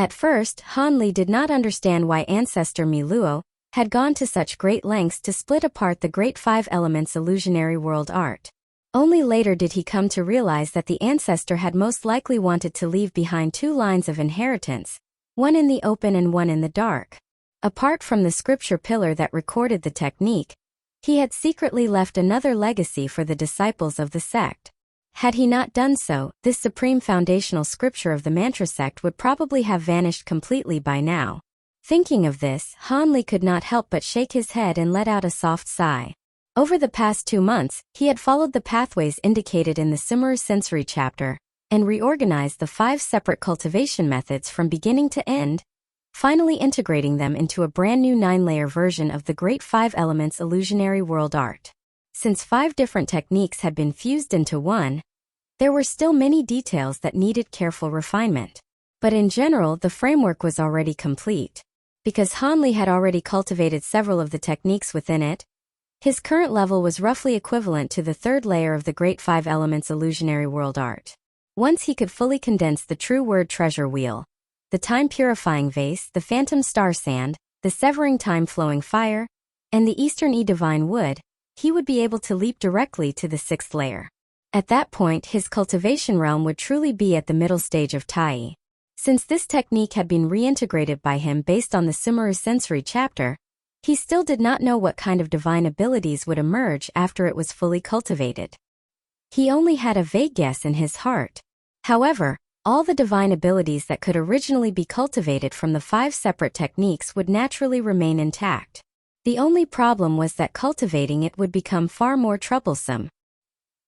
At first, Han Li did not understand why ancestor Mi Luo had gone to such great lengths to split apart the Great Five Elements illusionary world art. Only later did he come to realize that the ancestor had most likely wanted to leave behind two lines of inheritance, one in the open and one in the dark. Apart from the scripture pillar that recorded the technique, he had secretly left another legacy for the disciples of the sect. Had he not done so, this supreme foundational scripture of the mantra sect would probably have vanished completely by now. Thinking of this, Han Li could not help but shake his head and let out a soft sigh. Over the past 2 months, he had followed the pathways indicated in the Sumeru Sensory chapter, and reorganized the 5 separate cultivation methods from beginning to end, finally integrating them into a brand new 9-layer version of the Great 5 Elements illusionary world art. Since 5 different techniques had been fused into one, there were still many details that needed careful refinement. But in general, the framework was already complete. Because Han Li had already cultivated several of the techniques within it, his current level was roughly equivalent to the 3rd layer of the Great 5 Elements illusionary world art. Once he could fully condense the true word treasure wheel, the time-purifying vase, the phantom star sand, the severing time-flowing fire, and the Eastern divine wood, he would be able to leap directly to the 6th layer. At that point, his cultivation realm would truly be at the middle stage of Tai. Since this technique had been reintegrated by him based on the Sumeru Sensory chapter, he still did not know what kind of divine abilities would emerge after it was fully cultivated. He only had a vague guess in his heart. However, all the divine abilities that could originally be cultivated from the 5 separate techniques would naturally remain intact. The only problem was that cultivating it would become far more troublesome.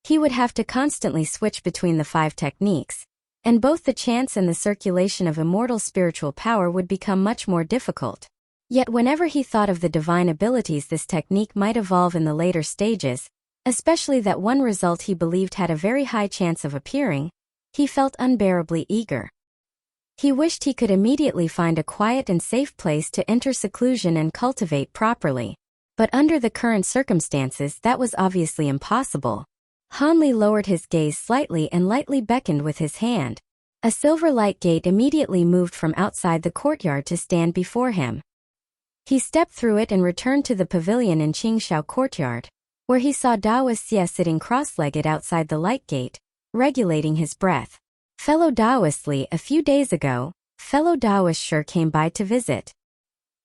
He would have to constantly switch between the 5 techniques, and both the chance and the circulation of immortal spiritual power would become much more difficult. Yet whenever he thought of the divine abilities this technique might evolve in the later stages, especially that one result he believed had a very high chance of appearing, he felt unbearably eager. He wished he could immediately find a quiet and safe place to enter seclusion and cultivate properly. But under the current circumstances that was obviously impossible. Han Li lowered his gaze slightly and lightly beckoned with his hand. A silver light gate immediately moved from outside the courtyard to stand before him. He stepped through it and returned to the pavilion in Qingshao courtyard, where he saw Daoist Xie sitting cross-legged outside the light gate, regulating his breath. Fellow Daoist Li, a few days ago, fellow Daoist sure came by to visit.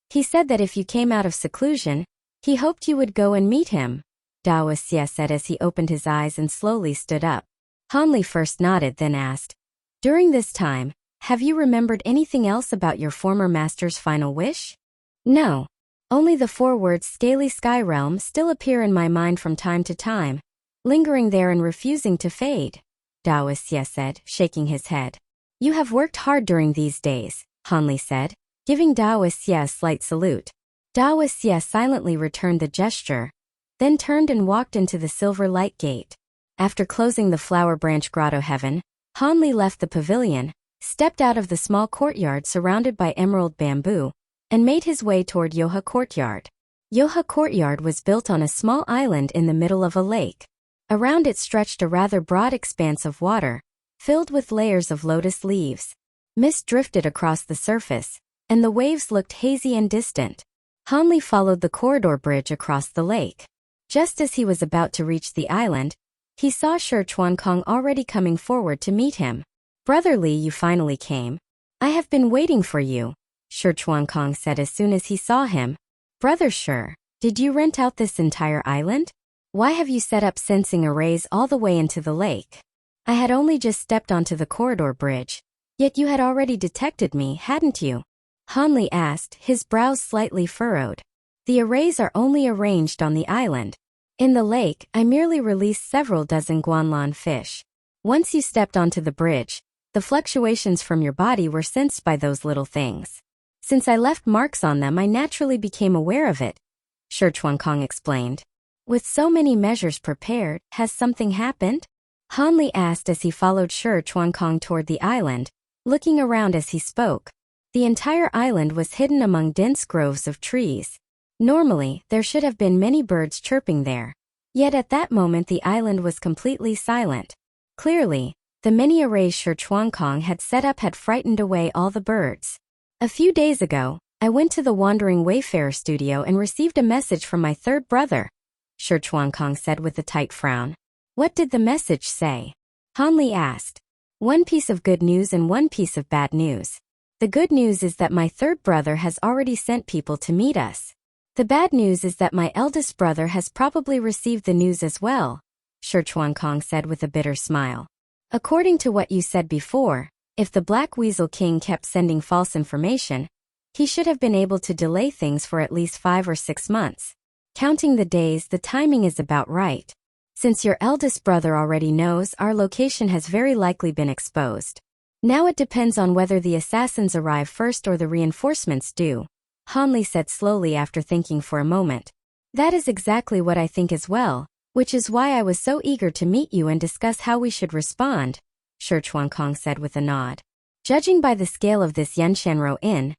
He said that if you came out of seclusion, he hoped you would go and meet him, Daoist Xie said as he opened his eyes and slowly stood up. Han Li first nodded then asked, "During this time, have you remembered anything else about your former master's final wish?" "No. Only the 4 words Scaly Sky Realm still appear in my mind from time to time, lingering there and refusing to fade," Daoist Xie said, shaking his head. "You have worked hard during these days," Han Li said, giving Daoist Xie a slight salute. Daoist Xie silently returned the gesture, then turned and walked into the silver light gate. After closing the flower branch grotto heaven, Han Li left the pavilion, stepped out of the small courtyard surrounded by emerald bamboo, and made his way toward Yoha Courtyard. Yoha Courtyard was built on a small island in the middle of a lake. Around it stretched a rather broad expanse of water, filled with layers of lotus leaves. Mist drifted across the surface, and the waves looked hazy and distant. Han Li followed the corridor bridge across the lake. Just as he was about to reach the island, he saw Shi Chuankong already coming forward to meet him. "Brother Li, you finally came. I have been waiting for you," Shi Chuankong said as soon as he saw him. "Brother Shi, did you rent out this entire island? Why have you set up sensing arrays all the way into the lake? I had only just stepped onto the corridor bridge, yet you had already detected me, hadn't you?" Han Li asked, his brows slightly furrowed. "The arrays are only arranged on the island. In the lake, I merely released several dozen Guanlan fish. Once you stepped onto the bridge, the fluctuations from your body were sensed by those little things. Since I left marks on them, I naturally became aware of it," Shi Chuankong explained. "With so many measures prepared, has something happened?" Han Li asked as he followed Shi Chuankong toward the island, looking around as he spoke. The entire island was hidden among dense groves of trees. Normally, there should have been many birds chirping there. Yet at that moment the island was completely silent. Clearly, The many arrays Shi Chuankong had set up had frightened away all the birds. A few days ago, I went to the Wandering Wayfarer studio and received a message from my third brother, Shi Chuankong said with a tight frown. What did the message say? Han Li asked. One piece of good news and one piece of bad news. The good news is that my third brother has already sent people to meet us. The bad news is that my eldest brother has probably received the news as well, Shi Chuankong said with a bitter smile. According to what you said before, if the Black Weasel King kept sending false information, he should have been able to delay things for at least 5 or 6 months. Counting the days, the timing is about right. Since your eldest brother already knows, our location has very likely been exposed. Now it depends on whether the assassins arrive first or the reinforcements do, Han Li said slowly after thinking for a moment. That is exactly what I think as well, which is why I was so eager to meet you and discuss how we should respond, Shi Chuankong said with a nod. Judging by the scale of this Yanshanro Inn,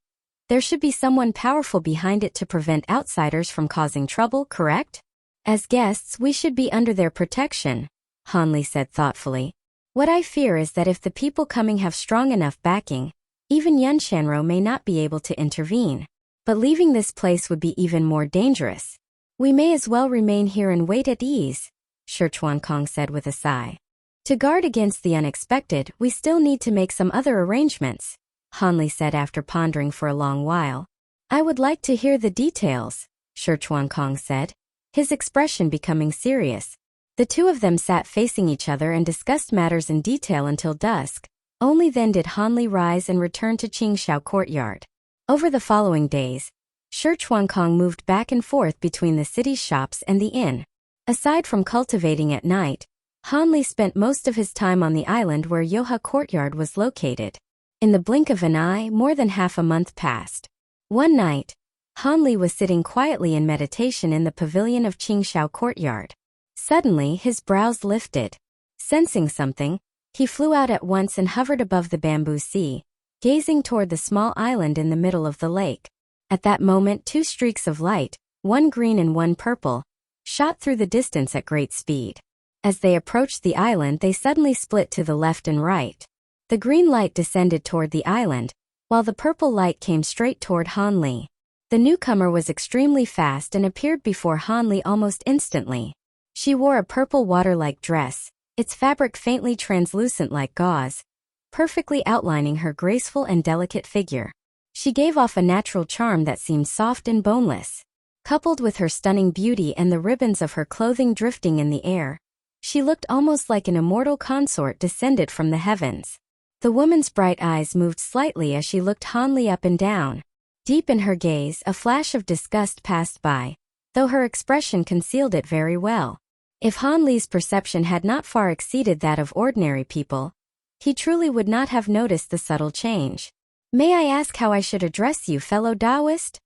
there should be someone powerful behind it to prevent outsiders from causing trouble, correct? As guests, we should be under their protection, Han Li said thoughtfully. What I fear is that if the people coming have strong enough backing, even Yanshanro may not be able to intervene. But leaving this place would be even more dangerous. We may as well remain here and wait at ease, Shi Chuankong said with a sigh. To guard against the unexpected, we still need to make some other arrangements, Han Li said after pondering for a long while. I would like to hear the details, Shi Chuankong said, his expression becoming serious. The two of them sat facing each other and discussed matters in detail until dusk. Only then did Han Li rise and return to Qingshao Courtyard. Over the following days, Shi Chuankong moved back and forth between the city's shops and the inn. Aside from cultivating at night, Han Li spent most of his time on the island where Yoha Courtyard was located. In the blink of an eye, more than half a month passed. One night, Han Li was sitting quietly in meditation in the pavilion of Qingshao Courtyard. Suddenly, his brows lifted. Sensing something, he flew out at once and hovered above the bamboo sea, gazing toward the small island in the middle of the lake. At that moment, 2 streaks of light, one green and one purple, shot through the distance at great speed. As they approached the island, they suddenly split to the left and right. The green light descended toward the island, while the purple light came straight toward Han Li. The newcomer was extremely fast and appeared before Han Li almost instantly. She wore a purple water-like dress, its fabric faintly translucent like gauze, perfectly outlining her graceful and delicate figure. She gave off a natural charm that seemed soft and boneless. Coupled with her stunning beauty and the ribbons of her clothing drifting in the air, she looked almost like an immortal consort descended from the heavens. The woman's bright eyes moved slightly as she looked Han Li up and down. Deep in her gaze, a flash of disgust passed by, though her expression concealed it very well. If Han Li's perception had not far exceeded that of ordinary people, he truly would not have noticed the subtle change. May I ask how I should address you, fellow Taoist?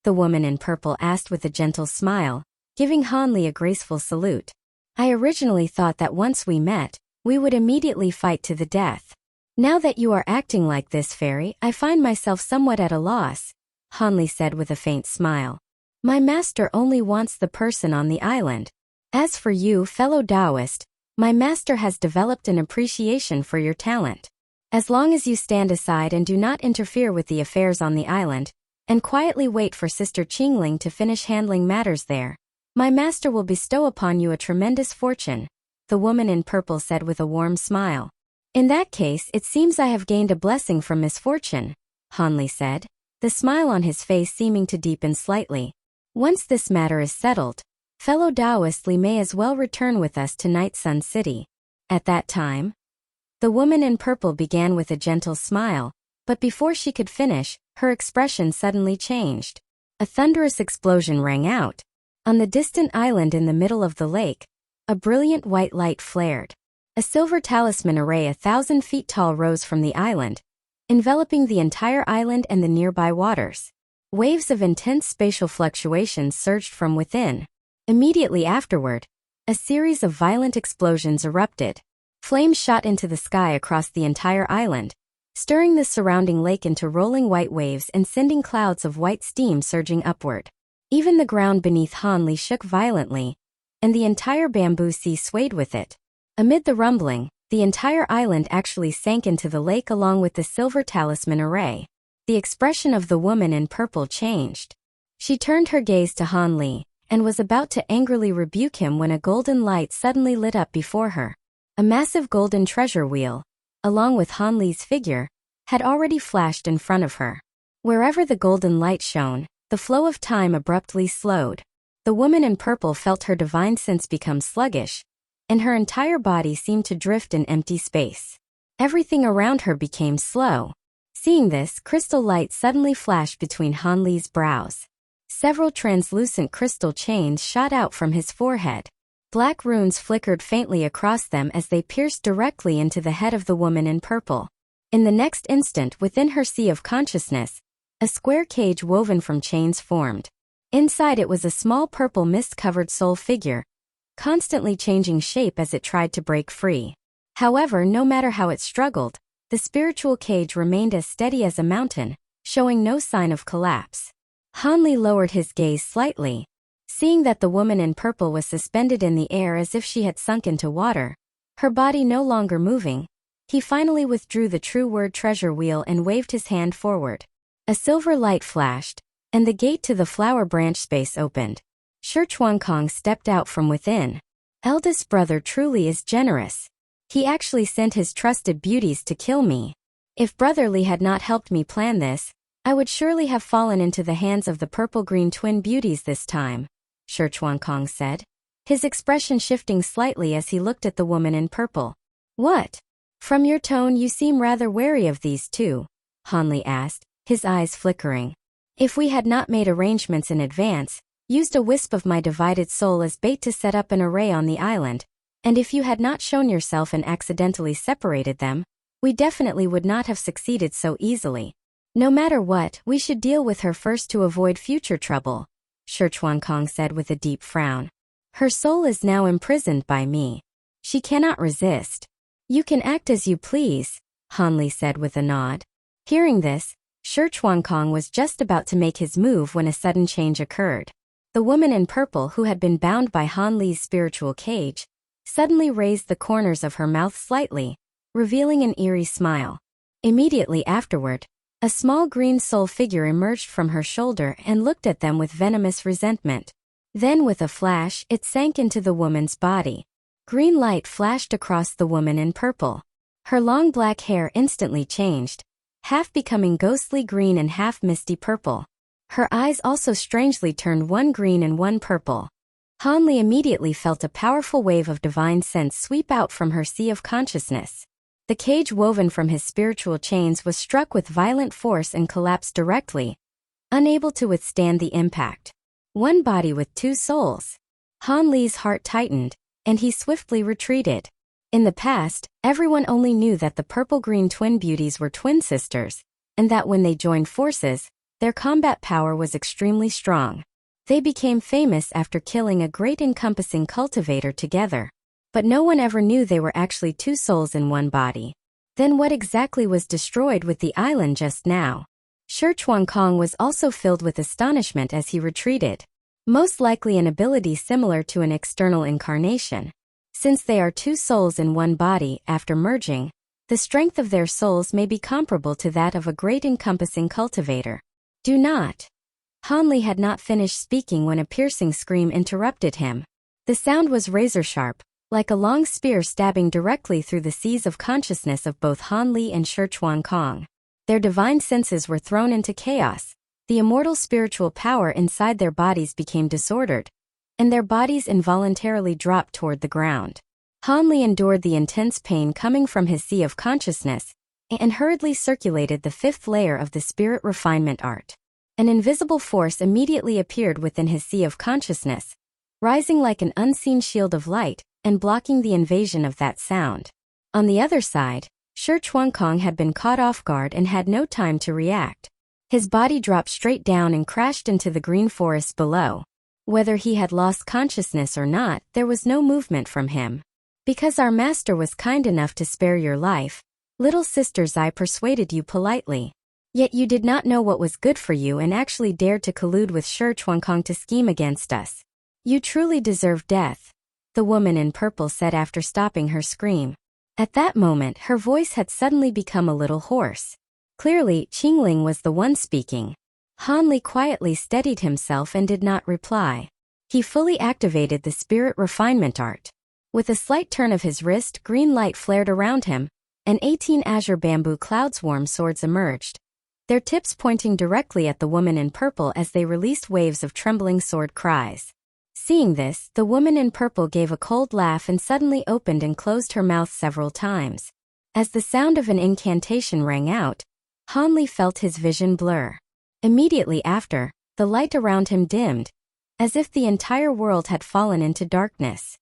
The woman in purple asked with a gentle smile, giving Han Li a graceful salute. I originally thought that once we met, we would immediately fight to the death. Now that you are acting like this, fairy, I find myself somewhat at a loss, Han Li said with a faint smile. My master only wants the person on the island. As for you, fellow Taoist, my master has developed an appreciation for your talent. As long as you stand aside and do not interfere with the affairs on the island, and quietly wait for Sister Qingling to finish handling matters there, my master will bestow upon you a tremendous fortune, the woman in purple said with a warm smile. In that case, it seems I have gained a blessing from misfortune, Han Li said, the smile on his face seeming to deepen slightly. Once this matter is settled, fellow Taoist Li may as well return with us to Night Sun City. At that time, the woman in purple began with a gentle smile, but before she could finish, her expression suddenly changed. A thunderous explosion rang out. On the distant island in the middle of the lake, a brilliant white light flared. A silver talisman array 1,000 feet tall rose from the island, enveloping the entire island and the nearby waters. Waves of intense spatial fluctuations surged from within. Immediately afterward, a series of violent explosions erupted. Flames shot into the sky across the entire island, stirring the surrounding lake into rolling white waves and sending clouds of white steam surging upward. Even the ground beneath Han Li shook violently, and the entire bamboo sea swayed with it. Amid the rumbling, the entire island actually sank into the lake along with the silver talisman array. The expression of the woman in purple changed. She turned her gaze to Han Li, and was about to angrily rebuke him when a golden light suddenly lit up before her. A massive golden treasure wheel, along with Han Li's figure, had already flashed in front of her. Wherever the golden light shone, the flow of time abruptly slowed. The woman in purple felt her divine sense become sluggish, and her entire body seemed to drift in empty space. Everything around her became slow. Seeing this, crystal light suddenly flashed between Han Li's brows. Several translucent crystal chains shot out from his forehead. Black runes flickered faintly across them as they pierced directly into the head of the woman in purple. In the next instant, within her sea of consciousness, a square cage woven from chains formed. Inside it was a small purple mist-covered soul figure, constantly changing shape as it tried to break free. However, no matter how it struggled, the spiritual cage remained as steady as a mountain, showing no sign of collapse. Han Li lowered his gaze slightly. Seeing that the woman in purple was suspended in the air as if she had sunk into water, her body no longer moving, he finally withdrew the true word treasure wheel and waved his hand forward. A silver light flashed, and the gate to the flower branch space opened. Shi Chuankong stepped out from within. Eldest brother truly is generous. He actually sent his trusted beauties to kill me. If Brother Li had not helped me plan this, I would surely have fallen into the hands of the purple-green twin beauties this time, Shi Chuankong said, his expression shifting slightly as he looked at the woman in purple. What? From your tone you seem rather wary of these two, Han Li asked, his eyes flickering. If we had not made arrangements in advance, used a wisp of my divided soul as bait to set up an array on the island, and if you had not shown yourself and accidentally separated them, we definitely would not have succeeded so easily. No matter what, we should deal with her first to avoid future trouble, Shi Chuankong said with a deep frown. Her soul is now imprisoned by me. She cannot resist. You can act as you please, Han Li said with a nod. Hearing this, Shi Chuankong was just about to make his move when a sudden change occurred. The woman in purple, who had been bound by Han Li's spiritual cage, suddenly raised the corners of her mouth slightly, revealing an eerie smile. Immediately afterward, a small green soul figure emerged from her shoulder and looked at them with venomous resentment. Then with a flash, it sank into the woman's body. Green light flashed across the woman in purple. Her long black hair instantly changed, half becoming ghostly green and half misty purple. Her eyes also strangely turned one green and one purple. Han Li immediately felt a powerful wave of divine sense sweep out from her sea of consciousness. The cage woven from his spiritual chains was struck with violent force and collapsed directly, unable to withstand the impact. One body with two souls. Han Li's heart tightened, and he swiftly retreated. In the past, everyone only knew that the purple-green twin beauties were twin sisters, and that when they joined forces, their combat power was extremely strong. They became famous after killing a great encompassing cultivator together. But no one ever knew they were actually two souls in one body. Then what exactly was destroyed with the island just now? Shi Chuankong was also filled with astonishment as he retreated. Most likely an ability similar to an external incarnation. Since they are two souls in one body after merging, the strength of their souls may be comparable to that of a great encompassing cultivator. Do not. Han Li had not finished speaking when a piercing scream interrupted him. The sound was razor-sharp, like a long spear stabbing directly through the seas of consciousness of both Han Li and Shi Chuankong. Their divine senses were thrown into chaos. The immortal spiritual power inside their bodies became disordered, and their bodies involuntarily dropped toward the ground. Han Li endured the intense pain coming from his sea of consciousness, and hurriedly circulated the fifth layer of the spirit refinement art. An invisible force immediately appeared within his sea of consciousness, rising like an unseen shield of light, and blocking the invasion of that sound. On the other side, Shi Chuankong had been caught off guard and had no time to react. His body dropped straight down and crashed into the green forest below. Whether he had lost consciousness or not, there was no movement from him. Because our master was kind enough to spare your life, little sisters, I persuaded you politely. Yet you did not know what was good for you and actually dared to collude with Shi Chuankong to scheme against us. You truly deserve death, the woman in purple said after stopping her scream. At that moment, her voice had suddenly become a little hoarse. Clearly, Qingling was the one speaking. Han Li quietly steadied himself and did not reply. He fully activated the spirit refinement art. With a slight turn of his wrist, green light flared around him, and 18 azure bamboo cloud-swarm swords emerged, their tips pointing directly at the woman in purple as they released waves of trembling sword cries. Seeing this, the woman in purple gave a cold laugh and suddenly opened and closed her mouth several times. As the sound of an incantation rang out, Han Li felt his vision blur. Immediately after, the light around him dimmed, as if the entire world had fallen into darkness.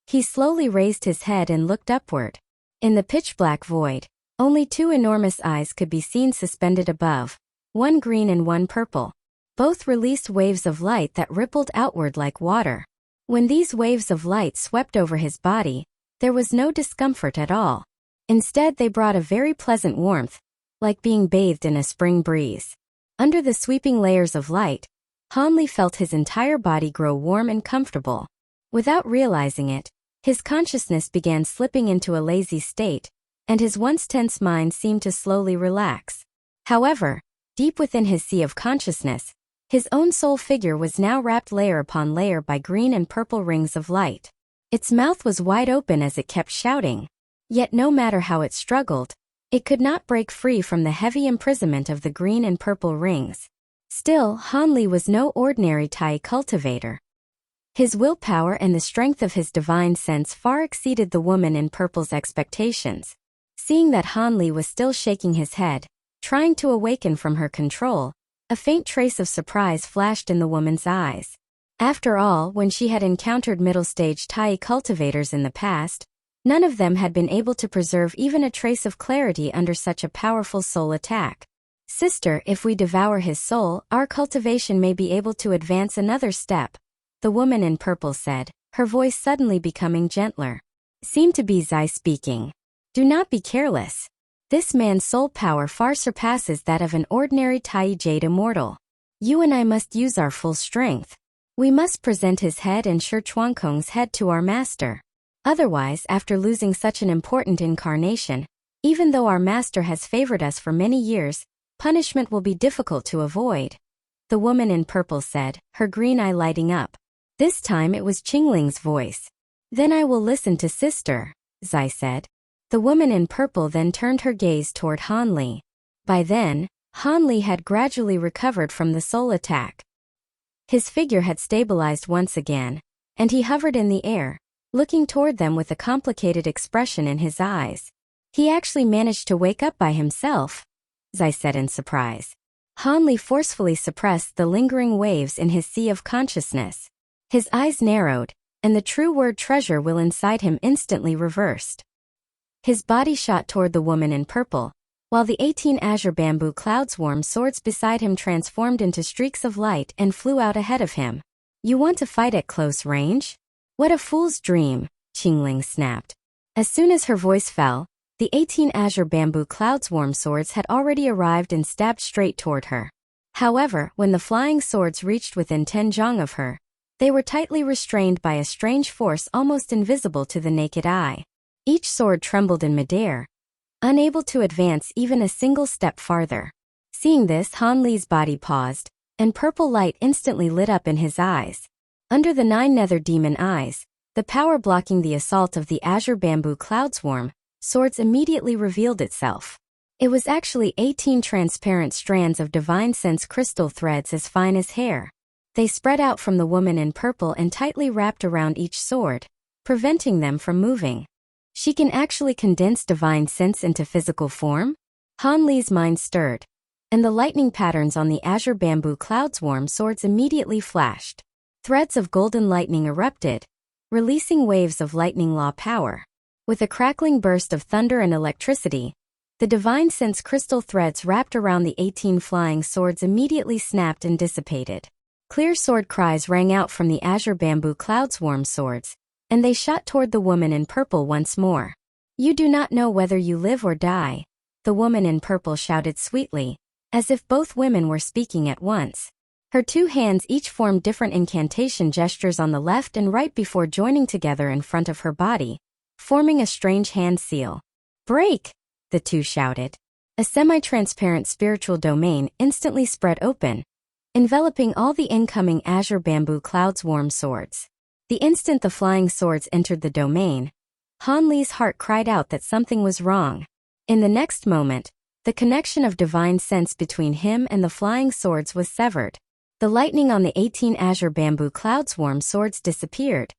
He slowly raised his head and looked upward. In the pitch-black void, only two enormous eyes could be seen suspended above, one green and one purple. Both released waves of light that rippled outward like water. When these waves of light swept over his body, there was no discomfort at all. Instead, they brought a very pleasant warmth, like being bathed in a spring breeze. Under the sweeping layers of light, Han Li felt his entire body grow warm and comfortable. Without realizing it, his consciousness began slipping into a lazy state, and his once tense mind seemed to slowly relax. However, deep within his sea of consciousness, his own soul figure was now wrapped layer upon layer by green and purple rings of light. Its mouth was wide open as it kept shouting. Yet no matter how it struggled, it could not break free from the heavy imprisonment of the green and purple rings. Still, Han Li was no ordinary Tai cultivator. His willpower and the strength of his divine sense far exceeded the woman in purple's expectations. Seeing that Han Li was still shaking his head, trying to awaken from her control, a faint trace of surprise flashed in the woman's eyes. After all, when she had encountered middle-stage Tai cultivators in the past, none of them had been able to preserve even a trace of clarity under such a powerful soul attack. Sister, if we devour his soul, our cultivation may be able to advance another step, the woman in purple said, her voice suddenly becoming gentler. Seemed to be Zai speaking. Do not be careless. This man's soul power far surpasses that of an ordinary Tai Jade immortal. You and I must use our full strength. We must present his head and Shi Chuankong's head to our master. Otherwise, after losing such an important incarnation, even though our master has favored us for many years, punishment will be difficult to avoid. The woman in purple said, her green eye lighting up. This time it was Qingling's voice. Then I will listen to sister, Zai said. The woman in purple then turned her gaze toward Han Li. By then, Han Li had gradually recovered from the soul attack. His figure had stabilized once again, and he hovered in the air, looking toward them with a complicated expression in his eyes. He actually managed to wake up by himself, Zai said in surprise. Han Li forcefully suppressed the lingering waves in his sea of consciousness. His eyes narrowed, and the true word treasure will inside him instantly reversed. His body shot toward the woman in purple, while the 18 azure bamboo cloud-swarm swords beside him transformed into streaks of light and flew out ahead of him. You want to fight at close range? What a fool's dream, Qingling snapped. As soon as her voice fell, the 18 azure bamboo cloud-swarm swords had already arrived and stabbed straight toward her. However, when the flying swords reached within 10 zhang of her, they were tightly restrained by a strange force almost invisible to the naked eye. Each sword trembled in midair, unable to advance even a single step farther. Seeing this, Han Li's body paused, and purple light instantly lit up in his eyes. Under the 9 nether demon eyes, the power blocking the assault of the azure bamboo cloud-swarm swords immediately revealed itself. It was actually 18 transparent strands of divine sense crystal threads as fine as hair. They spread out from the woman in purple and tightly wrapped around each sword, preventing them from moving. She can actually condense divine sense into physical form? Han Li's mind stirred, and the lightning patterns on the azure bamboo cloud-swarm swords immediately flashed. Threads of golden lightning erupted, releasing waves of lightning law power. With a crackling burst of thunder and electricity, the divine sense crystal threads wrapped around the 18 flying swords immediately snapped and dissipated. Clear sword cries rang out from the azure bamboo cloud-swarm swords, and they shot toward the woman in purple once more. You do not know whether you live or die, the woman in purple shouted sweetly, as if both women were speaking at once. Her 2 hands each formed different incantation gestures on the left and right before joining together in front of her body, forming a strange hand seal. "Break!" the two shouted. A semi-transparent spiritual domain instantly spread open, enveloping all the incoming azure bamboo clouds' warm swords. The instant the flying swords entered the domain, Han Li's heart cried out that something was wrong. In the next moment, the connection of divine sense between him and the flying swords was severed. The lightning on the 18 azure bamboo clouds' warm swords disappeared,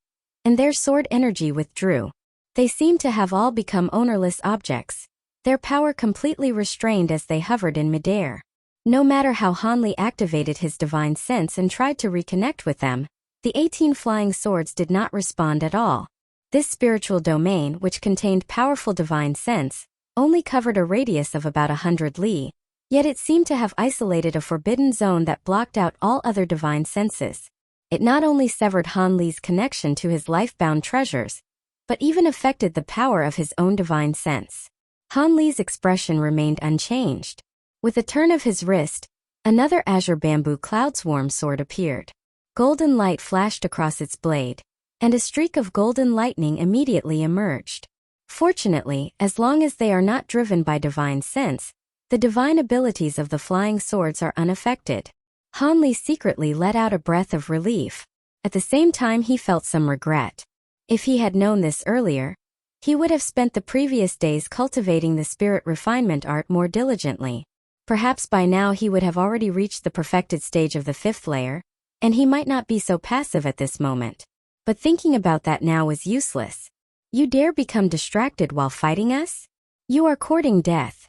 and their sword energy withdrew. They seemed to have all become ownerless objects, their power completely restrained as they hovered in midair. No matter how Han Li activated his divine sense and tried to reconnect with them, the 18 flying swords did not respond at all. This spiritual domain, which contained powerful divine sense, only covered a radius of about 100 li, yet it seemed to have isolated a forbidden zone that blocked out all other divine senses. It not only severed Han Li's connection to his life-bound treasures, but even affected the power of his own divine sense. Han Li's expression remained unchanged. With a turn of his wrist, another azure bamboo cloud swarm sword appeared. Golden light flashed across its blade, and a streak of golden lightning immediately emerged. Fortunately, as long as they are not driven by divine sense, the divine abilities of the flying swords are unaffected. Han Li secretly let out a breath of relief. At the same time, he felt some regret. If he had known this earlier, he would have spent the previous days cultivating the spirit refinement art more diligently. Perhaps by now he would have already reached the perfected stage of the 5th layer, and he might not be so passive at this moment. But thinking about that now was useless. "You dare become distracted while fighting us? You are courting death."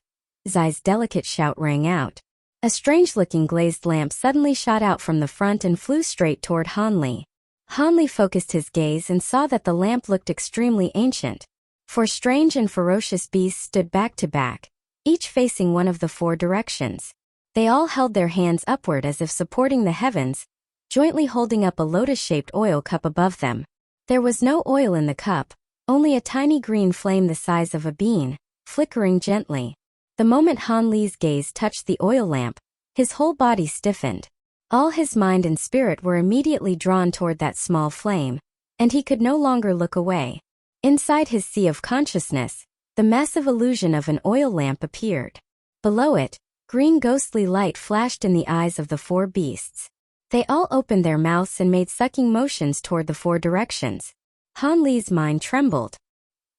Zai's delicate shout rang out. A strange-looking glazed lamp suddenly shot out from the front and flew straight toward Han Li. Han Li focused his gaze and saw that the lamp looked extremely ancient. 4 strange and ferocious beasts stood back to back, each facing one of the 4 directions. They all held their hands upward as if supporting the heavens, jointly holding up a lotus-shaped oil cup above them. There was no oil in the cup, only a tiny green flame the size of a bean, flickering gently. The moment Han Li's gaze touched the oil lamp, his whole body stiffened. All his mind and spirit were immediately drawn toward that small flame, and he could no longer look away. Inside his sea of consciousness, the massive illusion of an oil lamp appeared. Below it, green ghostly light flashed in the eyes of the 4 beasts. They all opened their mouths and made sucking motions toward the 4 directions. Han Li's mind trembled.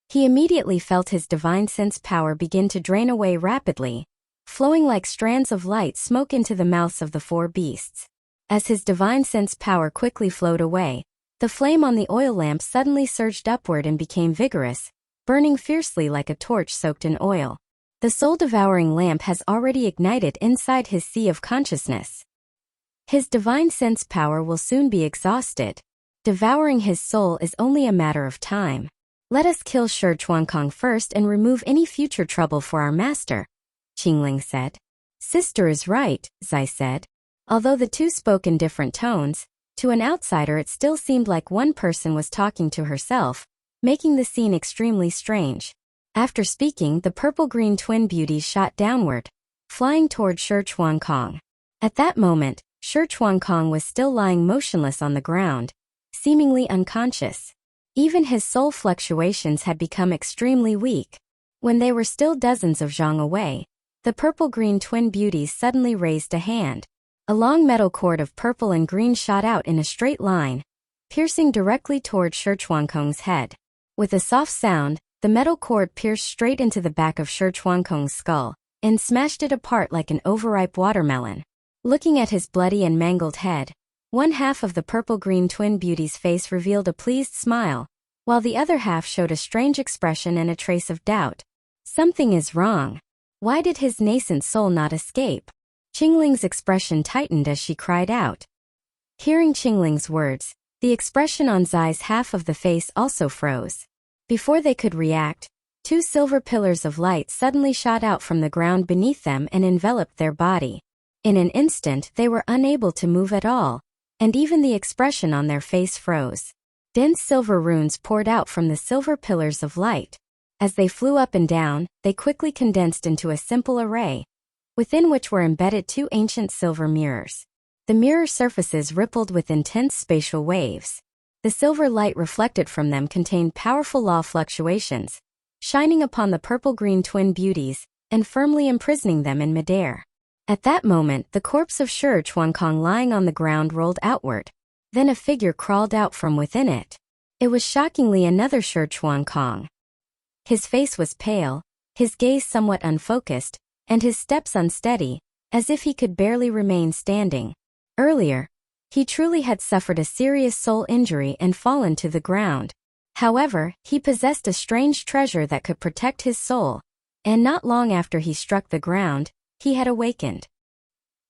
He immediately felt his divine sense power begin to drain away rapidly, flowing like strands of light smoke into the mouths of the 4 beasts. As his divine sense power quickly flowed away, the flame on the oil lamp suddenly surged upward and became vigorous, burning fiercely like a torch soaked in oil. The soul-devouring lamp has already ignited inside his sea of consciousness. His divine sense power will soon be exhausted. Devouring his soul is only a matter of time. "Let us kill Shi Chuankong first and remove any future trouble for our master," Qingling said. "Sister is right," Zai said. Although the two spoke in different tones, to an outsider it still seemed like one person was talking to herself, making the scene extremely strange. After speaking, the purple-green twin beauties shot downward, flying toward Shi Chuankong. At that moment, Shi Chuankong was still lying motionless on the ground, seemingly unconscious. Even his soul fluctuations had become extremely weak. When they were still dozens of zhang away, the purple-green twin beauties suddenly raised a hand. A long metal cord of purple and green shot out in a straight line, piercing directly toward Shi Chuankong's head. With a soft sound, the metal cord pierced straight into the back of Shi Chuankong's skull, and smashed it apart like an overripe watermelon. Looking at his bloody and mangled head, one half of the purple-green twin beauty's face revealed a pleased smile, while the other half showed a strange expression and a trace of doubt. Something is wrong. Why did his nascent soul not escape? Qingling's expression tightened as she cried out. Hearing Qingling's words, the expression on Zai's half of the face also froze. Before they could react, 2 silver pillars of light suddenly shot out from the ground beneath them and enveloped their body. In an instant they were unable to move at all, and even the expression on their face froze. Dense silver runes poured out from the silver pillars of light. As they flew up and down, they quickly condensed into a simple array, within which were embedded 2 ancient silver mirrors. The mirror surfaces rippled with intense spatial waves. The silver light reflected from them contained powerful law fluctuations, shining upon the purple-green twin beauties and firmly imprisoning them in midair. At that moment, the corpse of Shi Chuankong lying on the ground rolled outward. Then a figure crawled out from within it. It was shockingly another Shi Chuankong. His face was pale, his gaze somewhat unfocused, and his steps unsteady, as if he could barely remain standing. Earlier, he truly had suffered a serious soul injury and fallen to the ground. However, he possessed a strange treasure that could protect his soul, and not long after he struck the ground, he had awakened.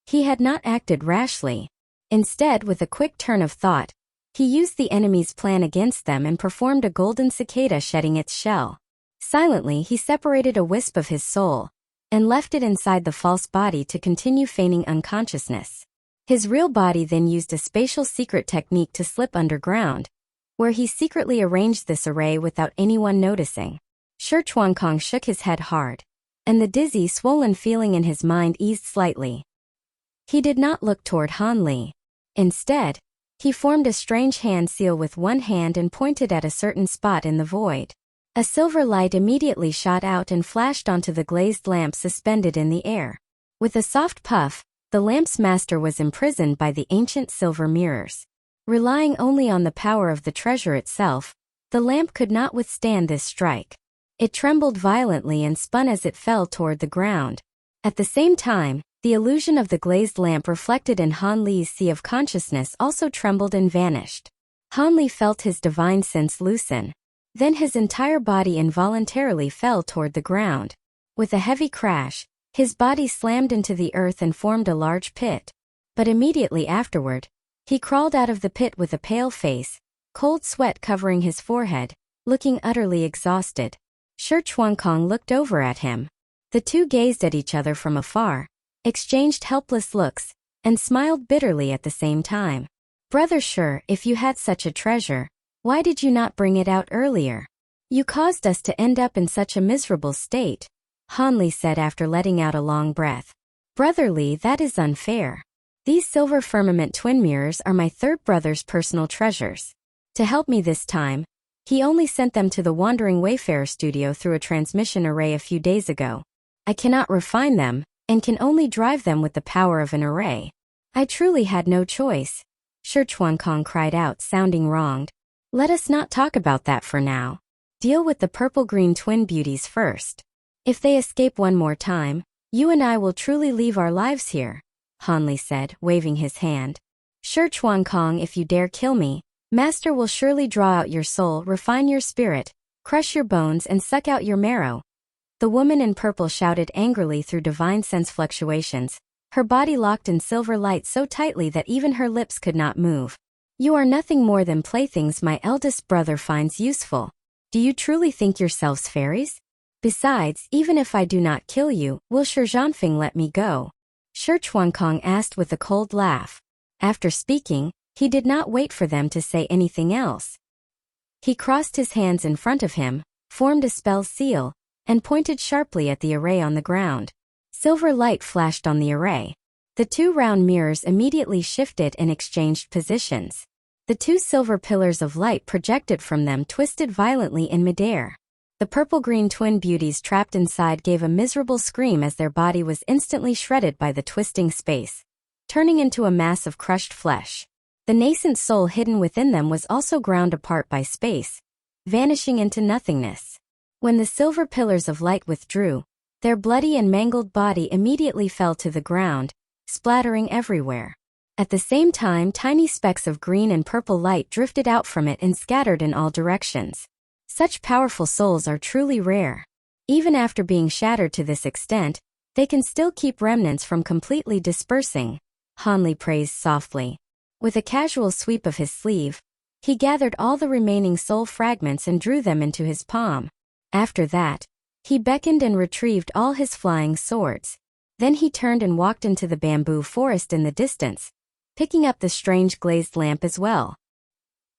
He had not acted rashly. Instead, with a quick turn of thought, he used the enemy's plan against them and performed a golden cicada shedding its shell. Silently, he separated a wisp of his soul and left it inside the false body to continue feigning unconsciousness. His real body then used a spatial secret technique to slip underground, where he secretly arranged this array without anyone noticing. Shi Chuankong shook his head hard, and the dizzy, swollen feeling in his mind eased slightly. He did not look toward Han Li. Instead, he formed a strange hand seal with one hand and pointed at a certain spot in the void. A silver light immediately shot out and flashed onto the glazed lamp suspended in the air. With a soft puff, the lamp's master was imprisoned by the ancient silver mirrors. Relying only on the power of the treasure itself, the lamp could not withstand this strike. It trembled violently and spun as it fell toward the ground. At the same time, the illusion of the glazed lamp reflected in Han Li's sea of consciousness also trembled and vanished. Han Li felt his divine sense loosen. Then his entire body involuntarily fell toward the ground. With a heavy crash, his body slammed into the earth and formed a large pit. But immediately afterward, he crawled out of the pit with a pale face, cold sweat covering his forehead, looking utterly exhausted. Shi Chuankong looked over at him. The two gazed at each other from afar, exchanged helpless looks, and smiled bitterly at the same time. "Brother Shi, if you had such a treasure, why did you not bring it out earlier? You caused us to end up in such a miserable state," Han Li said after letting out a long breath. "Brother Li, that is unfair. These silver firmament twin mirrors are my third brother's personal treasures. To help me this time, he only sent them to the Wandering Wayfarer studio through a transmission array a few days ago. I cannot refine them, and can only drive them with the power of an array. I truly had no choice," Shi Chuankong cried out, sounding wronged. "Let us not talk about that for now. Deal with the purple-green twin beauties first. If they escape one more time, you and I will truly leave our lives here," Han Li said, waving his hand. "Shi Chuankong, if you dare kill me, Master will surely draw out your soul, refine your spirit, crush your bones and suck out your marrow." The woman in purple shouted angrily through divine sense fluctuations, her body locked in silver light so tightly that even her lips could not move. "You are nothing more than playthings my eldest brother finds useful. Do you truly think yourselves fairies? Besides, even if I do not kill you, will Shi Zhanfeng let me go?" Shi Chuankong asked with a cold laugh. After speaking, he did not wait for them to say anything else. He crossed his hands in front of him, formed a spell seal, and pointed sharply at the array on the ground. Silver light flashed on the array. The two round mirrors immediately shifted and exchanged positions. The two silver pillars of light projected from them twisted violently in midair. The purple-green twin beauties trapped inside gave a miserable scream as their body was instantly shredded by the twisting space, turning into a mass of crushed flesh. The nascent soul hidden within them was also ground apart by space, vanishing into nothingness. When the silver pillars of light withdrew, their bloody and mangled body immediately fell to the ground, splattering everywhere. At the same time, tiny specks of green and purple light drifted out from it and scattered in all directions. Such powerful souls are truly rare. Even after being shattered to this extent, they can still keep remnants from completely dispersing, Han Li praised softly. With a casual sweep of his sleeve, he gathered all the remaining soul fragments and drew them into his palm. After that, he beckoned and retrieved all his flying swords. Then he turned and walked into the bamboo forest in the distance, picking up the strange glazed lamp as well.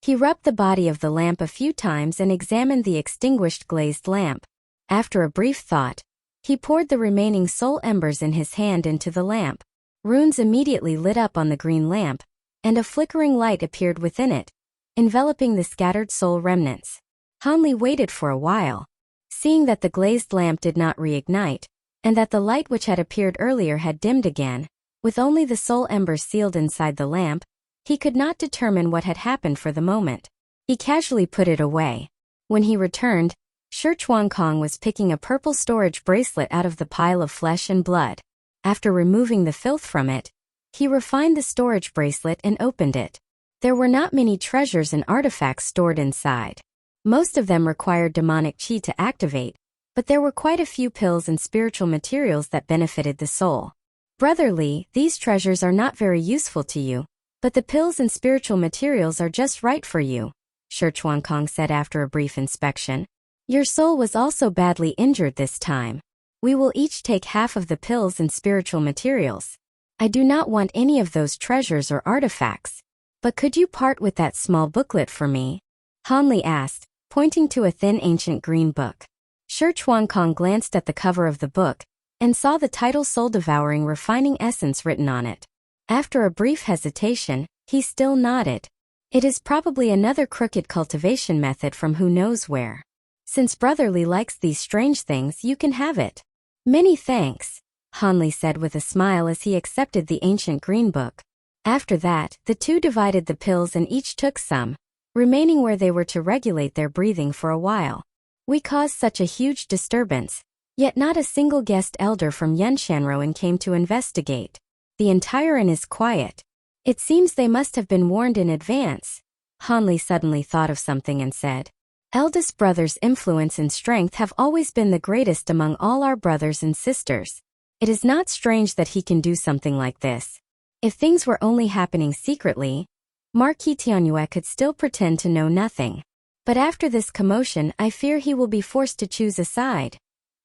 He rubbed the body of the lamp a few times and examined the extinguished glazed lamp. After a brief thought, he poured the remaining soul embers in his hand into the lamp. Runes immediately lit up on the green lamp, and a flickering light appeared within it, enveloping the scattered soul remnants. Hanli waited for a while. Seeing that the glazed lamp did not reignite, and that the light which had appeared earlier had dimmed again, with only the soul embers sealed inside the lamp, he could not determine what had happened for the moment. He casually put it away. When he returned, Shi Chuankong was picking a purple storage bracelet out of the pile of flesh and blood. After removing the filth from it, he refined the storage bracelet and opened it. There were not many treasures and artifacts stored inside. Most of them required demonic chi to activate, but there were quite a few pills and spiritual materials that benefited the soul. Brother Li, these treasures are not very useful to you, but the pills and spiritual materials are just right for you, Shi Chuankong said after a brief inspection. Your soul was also badly injured this time. We will each take half of the pills and spiritual materials. I do not want any of those treasures or artifacts. But could you part with that small booklet for me? Hanli asked, pointing to a thin ancient green book. Shi Chuankong glanced at the cover of the book, and saw the title Soul-Devouring Refining Essence written on it. After a brief hesitation, he still nodded. It is probably another crooked cultivation method from who knows where. Since Brother Li likes these strange things, you can have it. Many thanks, Hanli said with a smile as he accepted the ancient green book. After that, the two divided the pills and each took some, remaining where they were to regulate their breathing for a while. We caused such a huge disturbance, yet not a single guest elder from Yunshanroan came to investigate. The entire inn is quiet. It seems they must have been warned in advance. Hanli suddenly thought of something and said, Eldest brother's influence and strength have always been the greatest among all our brothers and sisters. It is not strange that he can do something like this. If things were only happening secretly, Marquis Tianyue could still pretend to know nothing. But after this commotion, I fear he will be forced to choose a side,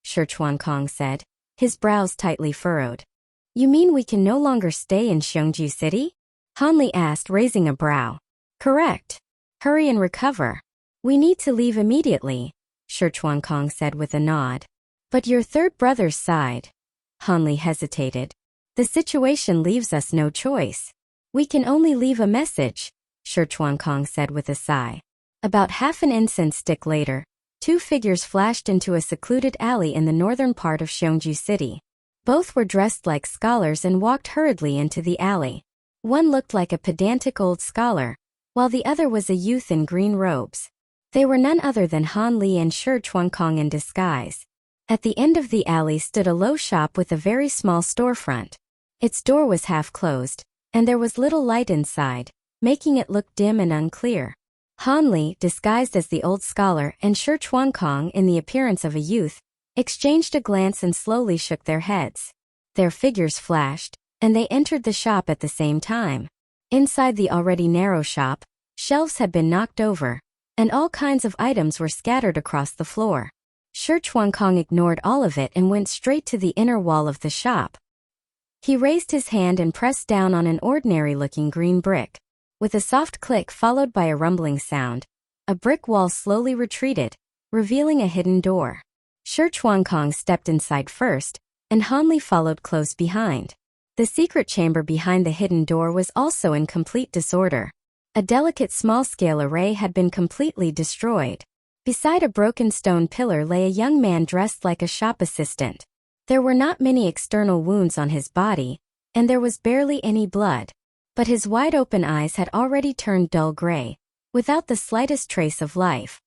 Shi Chuankong said, his brows tightly furrowed. You mean we can no longer stay in Xiongju City? Hanli asked, raising a brow. Correct. Hurry and recover. We need to leave immediately, Shi Chuankong said with a nod. But your third brother's side? Hanli hesitated. The situation leaves us no choice. We can only leave a message, Shi Chuankong said with a sigh. About half an incense stick later, two figures flashed into a secluded alley in the northern part of Xiongju City. Both were dressed like scholars and walked hurriedly into the alley. One looked like a pedantic old scholar, while the other was a youth in green robes. They were none other than Hanli and Shi Chuankong in disguise. At the end of the alley stood a low shop with a very small storefront. Its door was half closed, and there was little light inside, making it look dim and unclear. Hanli, disguised as the old scholar, and Shi Chuankong in the appearance of a youth, exchanged a glance and slowly shook their heads. Their figures flashed, and they entered the shop at the same time. Inside the already narrow shop, shelves had been knocked over, and all kinds of items were scattered across the floor. Shi Chuankong ignored all of it and went straight to the inner wall of the shop. He raised his hand and pressed down on an ordinary-looking green brick. With a soft click followed by a rumbling sound, a brick wall slowly retreated, revealing a hidden door. Shi Chuankong stepped inside first, and Hanli followed close behind. The secret chamber behind the hidden door was also in complete disorder. A delicate small-scale array had been completely destroyed. Beside a broken stone pillar lay a young man dressed like a shop assistant. There were not many external wounds on his body, and there was barely any blood. But his wide-open eyes had already turned dull gray, without the slightest trace of life.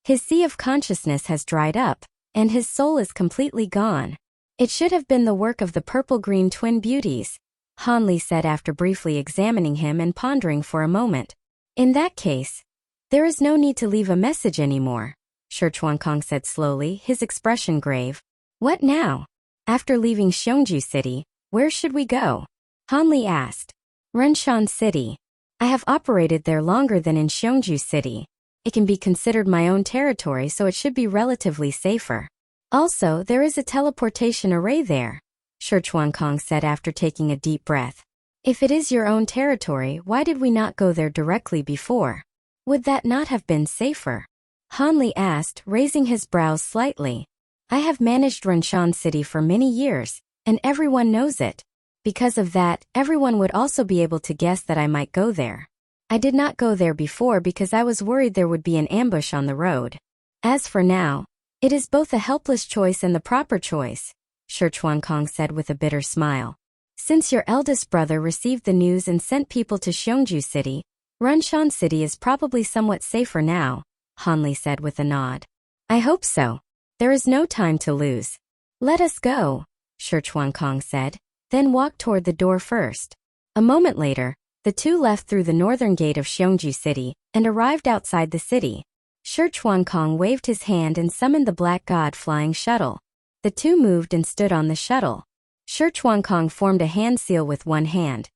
His sea of consciousness has dried up, and his soul is completely gone. It should have been the work of the purple-green twin beauties, Hanli said after briefly examining him and pondering for a moment. In that case, there is no need to leave a message anymore, Shi Chuankong said slowly, his expression grave. What now? After leaving Xiongju City, where should we go? Hanli asked. Renshan City. I have operated there longer than in Xiongju City. It can be considered my own territory, so it should be relatively safer. Also, there is a teleportation array there, Shi Chuankong said after taking a deep breath. If it is your own territory, why did we not go there directly before? Would that not have been safer? Hanli asked, raising his brows slightly. I have managed Renshan City for many years, and everyone knows it. Because of that, everyone would also be able to guess that I might go there. I did not go there before because I was worried there would be an ambush on the road. As for now, it is both a helpless choice and the proper choice, Shi Chuankong said with a bitter smile. Since your eldest brother received the news and sent people to Xiongju City, Runshan City is probably somewhat safer now, Han Li said with a nod. I hope so. There is no time to lose. Let us go, Shi Chuankong said, then walked toward the door first. A moment later, the two left through the northern gate of Xiongju City and arrived outside the city. Shi Chuankong waved his hand and summoned the Black God flying shuttle. The two moved and stood on the shuttle. Shi Chuankong formed a hand seal with one hand,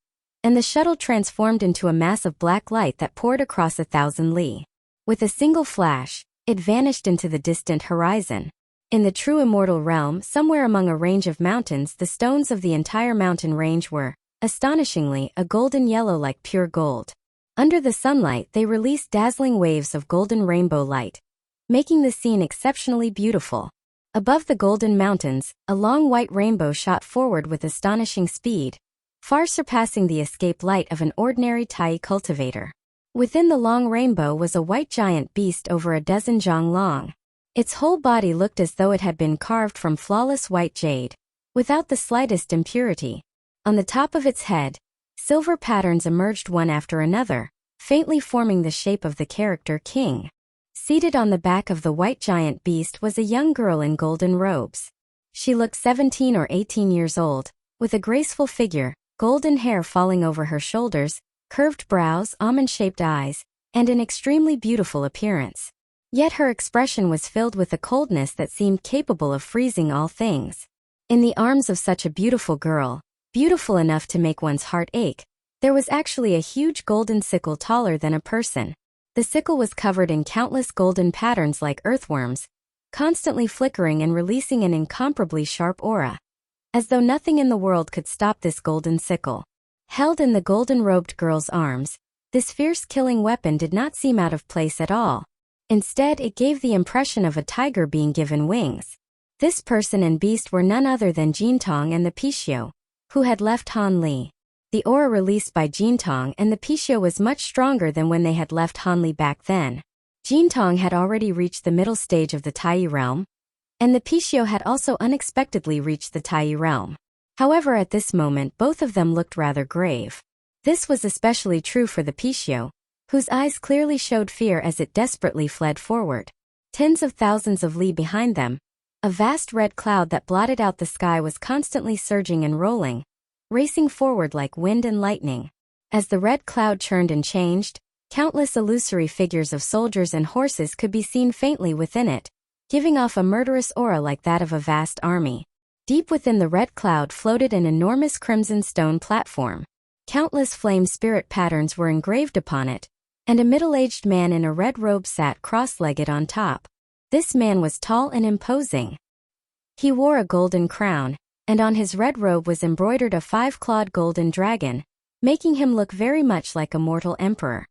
and the shuttle transformed into a mass of black light that poured across 1,000 li. With a single flash, it vanished into the distant horizon. In the true Immortal Realm, somewhere among a range of mountains, the stones of the entire mountain range were, astonishingly, a golden yellow like pure gold. Under the sunlight, they released dazzling waves of golden rainbow light, making the scene exceptionally beautiful. Above the golden mountains, a long white rainbow shot forward with astonishing speed, far surpassing the escape light of an ordinary Tai cultivator. Within the long rainbow was a white giant beast over a dozen zhang long. Its whole body looked as though it had been carved from flawless white jade, without the slightest impurity. On the top of its head, silver patterns emerged one after another, faintly forming the shape of the character king. Seated on the back of the white giant beast was a young girl in golden robes. She looked 17 or 18 years old, with a graceful figure, golden hair falling over her shoulders, curved brows, almond-shaped eyes, and an extremely beautiful appearance. Yet her expression was filled with a coldness that seemed capable of freezing all things. In the arms of such a beautiful girl, beautiful enough to make one's heart ache, there was actually a huge golden sickle taller than a person. The sickle was covered in countless golden patterns like earthworms, constantly flickering and releasing an incomparably sharp aura, as though nothing in the world could stop this golden sickle. Held in the golden-robed girl's arms, this fierce killing weapon did not seem out of place at all. Instead, it gave the impression of a tiger being given wings. This person and beast were none other than Jintong and the Pishio, who had left Han Li. The aura released by Jintong and the Pishio was much stronger than when they had left Han Li back then. Jintong had already reached the middle stage of the Tai realm, and the Pishio had also unexpectedly reached the Tai realm. However, at this moment both of them looked rather grave. This was especially true for the Pishio, whose eyes clearly showed fear as it desperately fled forward. Tens of thousands of li behind them, a vast red cloud that blotted out the sky was constantly surging and rolling, racing forward like wind and lightning. As the red cloud churned and changed, countless illusory figures of soldiers and horses could be seen faintly within it, giving off a murderous aura like that of a vast army. Deep within the red cloud floated an enormous crimson stone platform. Countless flame spirit patterns were engraved upon it, and a middle-aged man in a red robe sat cross-legged on top. This man was tall and imposing. He wore a golden crown, and on his red robe was embroidered a 5-clawed golden dragon, making him look very much like a mortal emperor.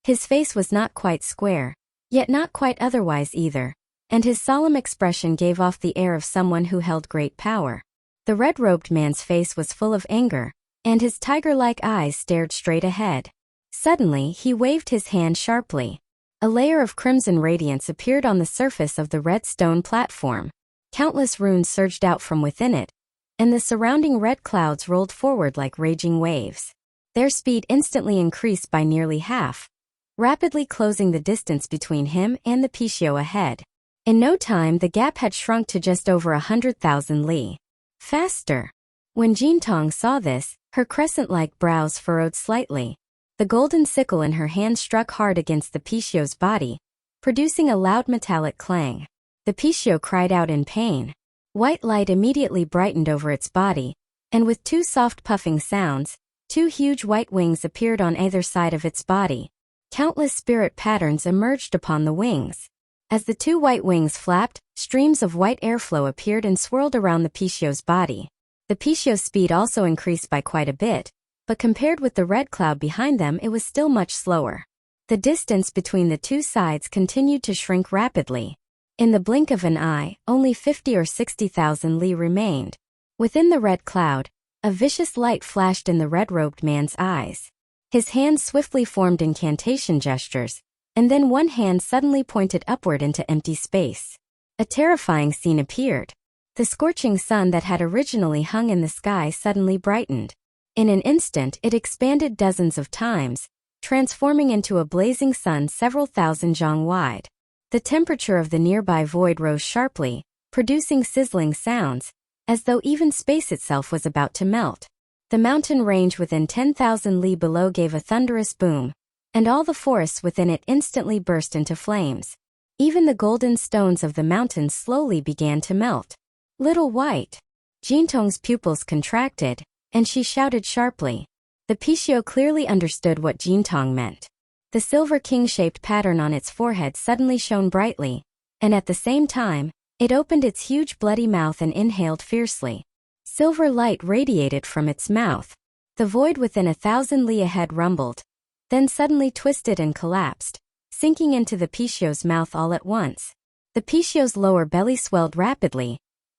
His face was not quite square, yet not quite otherwise either, and his solemn expression gave off the air of someone who held great power. The red-robed man's face was full of anger, and his tiger-like eyes stared straight ahead. Suddenly, he waved his hand sharply. A layer of crimson radiance appeared on the surface of the red stone platform. Countless runes surged out from within it, and the surrounding red clouds rolled forward like raging waves. Their speed instantly increased by nearly half, rapidly closing the distance between him and the Pishio ahead. In no time, the gap had shrunk to just over 100,000 li. Faster! When Jintong saw this, her crescent-like brows furrowed slightly. The golden sickle in her hand struck hard against the Pishio's body, producing a loud metallic clang. The Pishio cried out in pain. White light immediately brightened over its body, and with two soft puffing sounds, two huge white wings appeared on either side of its body. Countless spirit patterns emerged upon the wings. As the two white wings flapped, streams of white airflow appeared and swirled around the Pishio's body. The Pishio's speed also increased by quite a bit, but compared with the red cloud behind them it was still much slower. The distance between the two sides continued to shrink rapidly. In the blink of an eye, only 50 or 60,000 li remained. Within the red cloud, a vicious light flashed in the red-robed man's eyes. His hands swiftly formed incantation gestures, and then one hand suddenly pointed upward into empty space. A terrifying scene appeared. The scorching sun that had originally hung in the sky suddenly brightened. In an instant it expanded dozens of times, transforming into a blazing sun several thousand zhang wide. The temperature of the nearby void rose sharply, producing sizzling sounds, as though even space itself was about to melt. The mountain range within 10,000 li below gave a thunderous boom, and all the forests within it instantly burst into flames. Even the golden stones of the mountains slowly began to melt. Little White. Jintong's pupils contracted, and she shouted sharply. The Pishio clearly understood what Jintong meant. The silver king-shaped pattern on its forehead suddenly shone brightly, and at the same time, it opened its huge bloody mouth and inhaled fiercely. Silver light radiated from its mouth. The void within 1,000 li ahead rumbled, then suddenly twisted and collapsed, sinking into the Pishio's mouth all at once. The Pishio's lower belly swelled rapidly,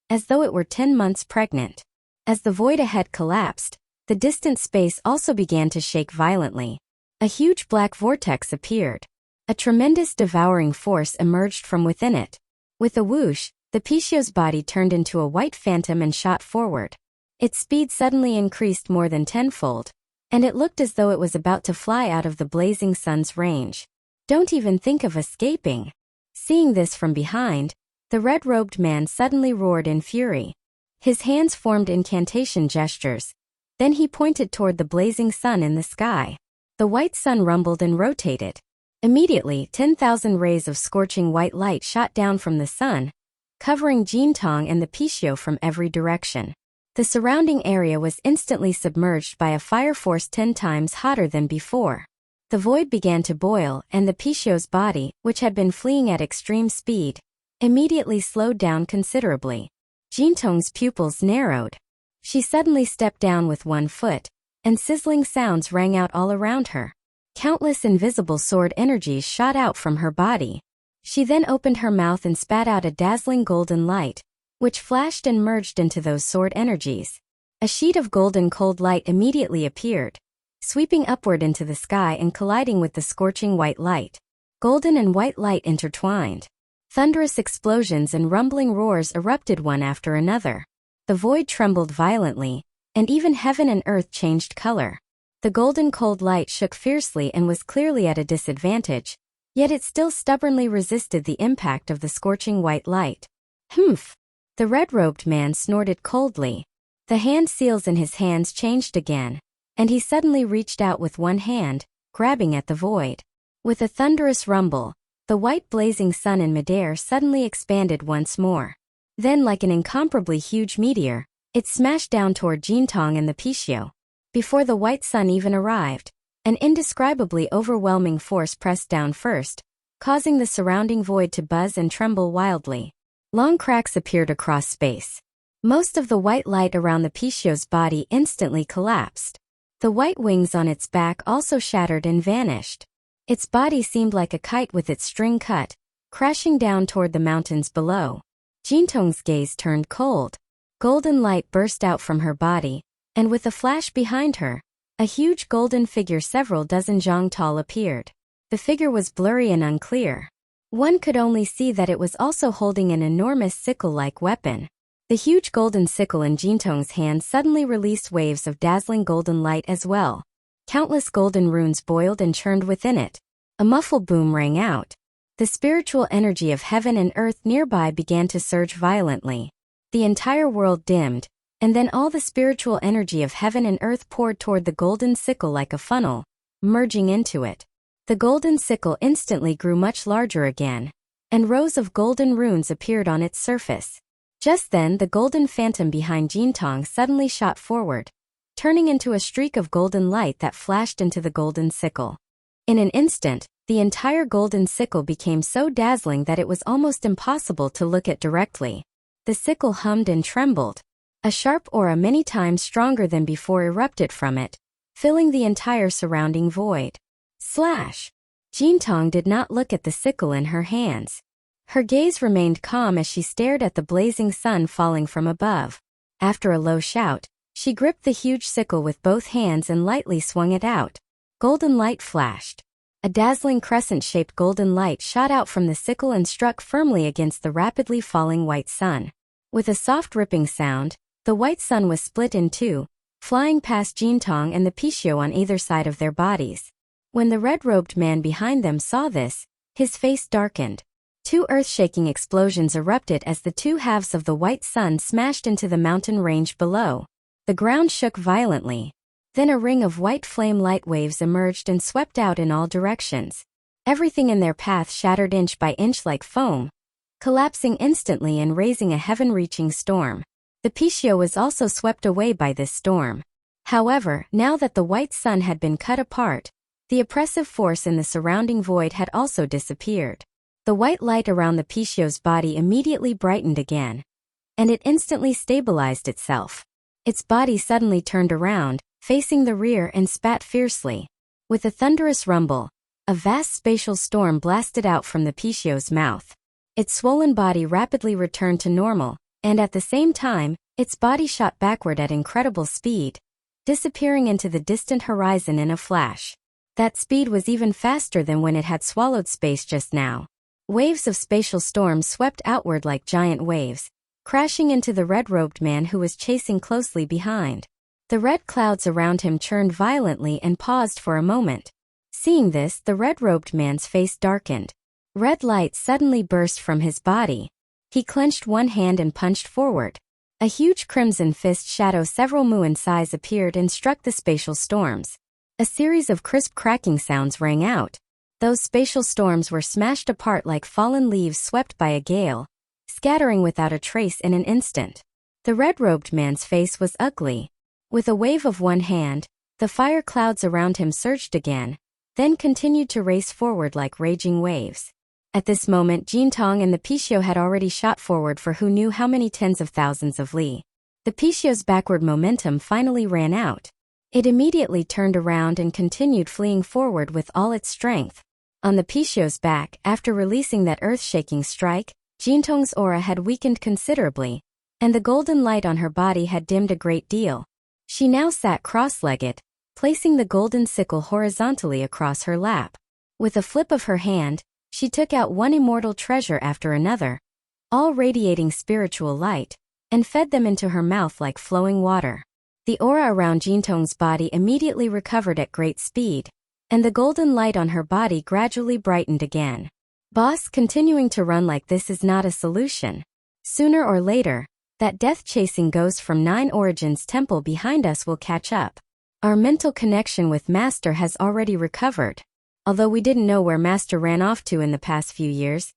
as though it were 10 months pregnant. As the void ahead collapsed, the distant space also began to shake violently. A huge black vortex appeared. A tremendous devouring force emerged from within it. With a whoosh, the Pishio's body turned into a white phantom and shot forward. Its speed suddenly increased more than tenfold, and it looked as though it was about to fly out of the blazing sun's range. Don't even think of escaping. Seeing this from behind, the red-robed man suddenly roared in fury. His hands formed incantation gestures. Then he pointed toward the blazing sun in the sky. The white sun rumbled and rotated. Immediately, 10,000 rays of scorching white light shot down from the sun, covering Jintong and the Pishio from every direction. The surrounding area was instantly submerged by a fire force 10 times hotter than before. The void began to boil, and the Pishio's body, which had been fleeing at extreme speed, immediately slowed down considerably. Jintong's pupils narrowed. She suddenly stepped down with one foot, and sizzling sounds rang out all around her. Countless invisible sword energies shot out from her body. She then opened her mouth and spat out a dazzling golden light, which flashed and merged into those sword energies. A sheet of golden cold light immediately appeared, sweeping upward into the sky and colliding with the scorching white light. Golden and white light intertwined. Thunderous explosions and rumbling roars erupted one after another. The void trembled violently, and even heaven and earth changed color. The golden cold light shook fiercely and was clearly at a disadvantage, yet it still stubbornly resisted the impact of the scorching white light. Humph! The red-robed man snorted coldly. The hand seals in his hands changed again, and he suddenly reached out with one hand, grabbing at the void. With a thunderous rumble, the white blazing sun in midair suddenly expanded once more. Then, like an incomparably huge meteor, it smashed down toward Jintong and the Pishio. Before the white sun even arrived, an indescribably overwhelming force pressed down first, causing the surrounding void to buzz and tremble wildly. Long cracks appeared across space. Most of the white light around the Pishio's body instantly collapsed. The white wings on its back also shattered and vanished. Its body seemed like a kite with its string cut, crashing down toward the mountains below. Jintong's gaze turned cold. Golden light burst out from her body, and with a flash behind her, a huge golden figure several dozen zhang tall appeared. The figure was blurry and unclear. One could only see that it was also holding an enormous sickle-like weapon. The huge golden sickle in Jintong's hand suddenly released waves of dazzling golden light as well. Countless golden runes boiled and churned within it. A muffled boom rang out. The spiritual energy of heaven and earth nearby began to surge violently. The entire world dimmed, and then all the spiritual energy of heaven and earth poured toward the golden sickle like a funnel, merging into it. The golden sickle instantly grew much larger again, and rows of golden runes appeared on its surface. Just then the golden phantom behind Jintong suddenly shot forward, turning into a streak of golden light that flashed into the golden sickle. In an instant, the entire golden sickle became so dazzling that it was almost impossible to look at directly. The sickle hummed and trembled. A sharp aura many times stronger than before erupted from it, filling the entire surrounding void. Slash! Jintong did not look at the sickle in her hands. Her gaze remained calm as she stared at the blazing sun falling from above. After a low shout, she gripped the huge sickle with both hands and lightly swung it out. golden light flashed. A dazzling crescent-shaped golden light shot out from the sickle and struck firmly against the rapidly falling white sun. With a soft ripping sound, the white sun was split in two, flying past Jintong and the Pixiu on either side of their bodies. When the red-robed man behind them saw this, his face darkened. Two earth-shaking explosions erupted as the two halves of the white sun smashed into the mountain range below. The ground shook violently. Then a ring of white flame light waves emerged and swept out in all directions. Everything in their path shattered inch by inch like foam, collapsing instantly and raising a heaven-reaching storm. The Pixiu was also swept away by this storm. However, now that the white sun had been cut apart, the oppressive force in the surrounding void had also disappeared. The white light around the Pixiu's body immediately brightened again, and it instantly stabilized itself. Its body suddenly turned around, facing the rear, and spat fiercely. With a thunderous rumble, a vast spatial storm blasted out from the Pixiu's mouth. Its swollen body rapidly returned to normal, and at the same time, its body shot backward at incredible speed, disappearing into the distant horizon in a flash. That speed was even faster than when it had swallowed space just now. Waves of spatial storms swept outward like giant waves, crashing into the red-robed man who was chasing closely behind. The red clouds around him churned violently and paused for a moment. Seeing this, the red-robed man's face darkened. Red light suddenly burst from his body. He clenched one hand and punched forward. A huge crimson fist shadow several mu in size appeared and struck the spatial storms. A series of crisp cracking sounds rang out. Those spatial storms were smashed apart like fallen leaves swept by a gale, scattering without a trace in an instant. The red-robed man's face was ugly. With a wave of one hand, the fire clouds around him surged again, then continued to race forward like raging waves. At this moment, Jintong and the Pixiu had already shot forward for who knew how many tens of thousands of li. The Pixiu's backward momentum finally ran out. It immediately turned around and continued fleeing forward with all its strength. On the Pixiu's back, after releasing that earth-shaking strike, Jintong's aura had weakened considerably, and the golden light on her body had dimmed a great deal. She now sat cross-legged, placing the golden sickle horizontally across her lap. With a flip of her hand, she took out one immortal treasure after another, all radiating spiritual light, and fed them into her mouth like flowing water. The aura around Jintong's body immediately recovered at great speed, and the golden light on her body gradually brightened again. Boss, continuing to run like this is not a solution. Sooner or later, that death-chasing ghost from Nine Origins Temple behind us will catch up. Our mental connection with Master has already recovered. Although we didn't know where Master ran off to in the past few years,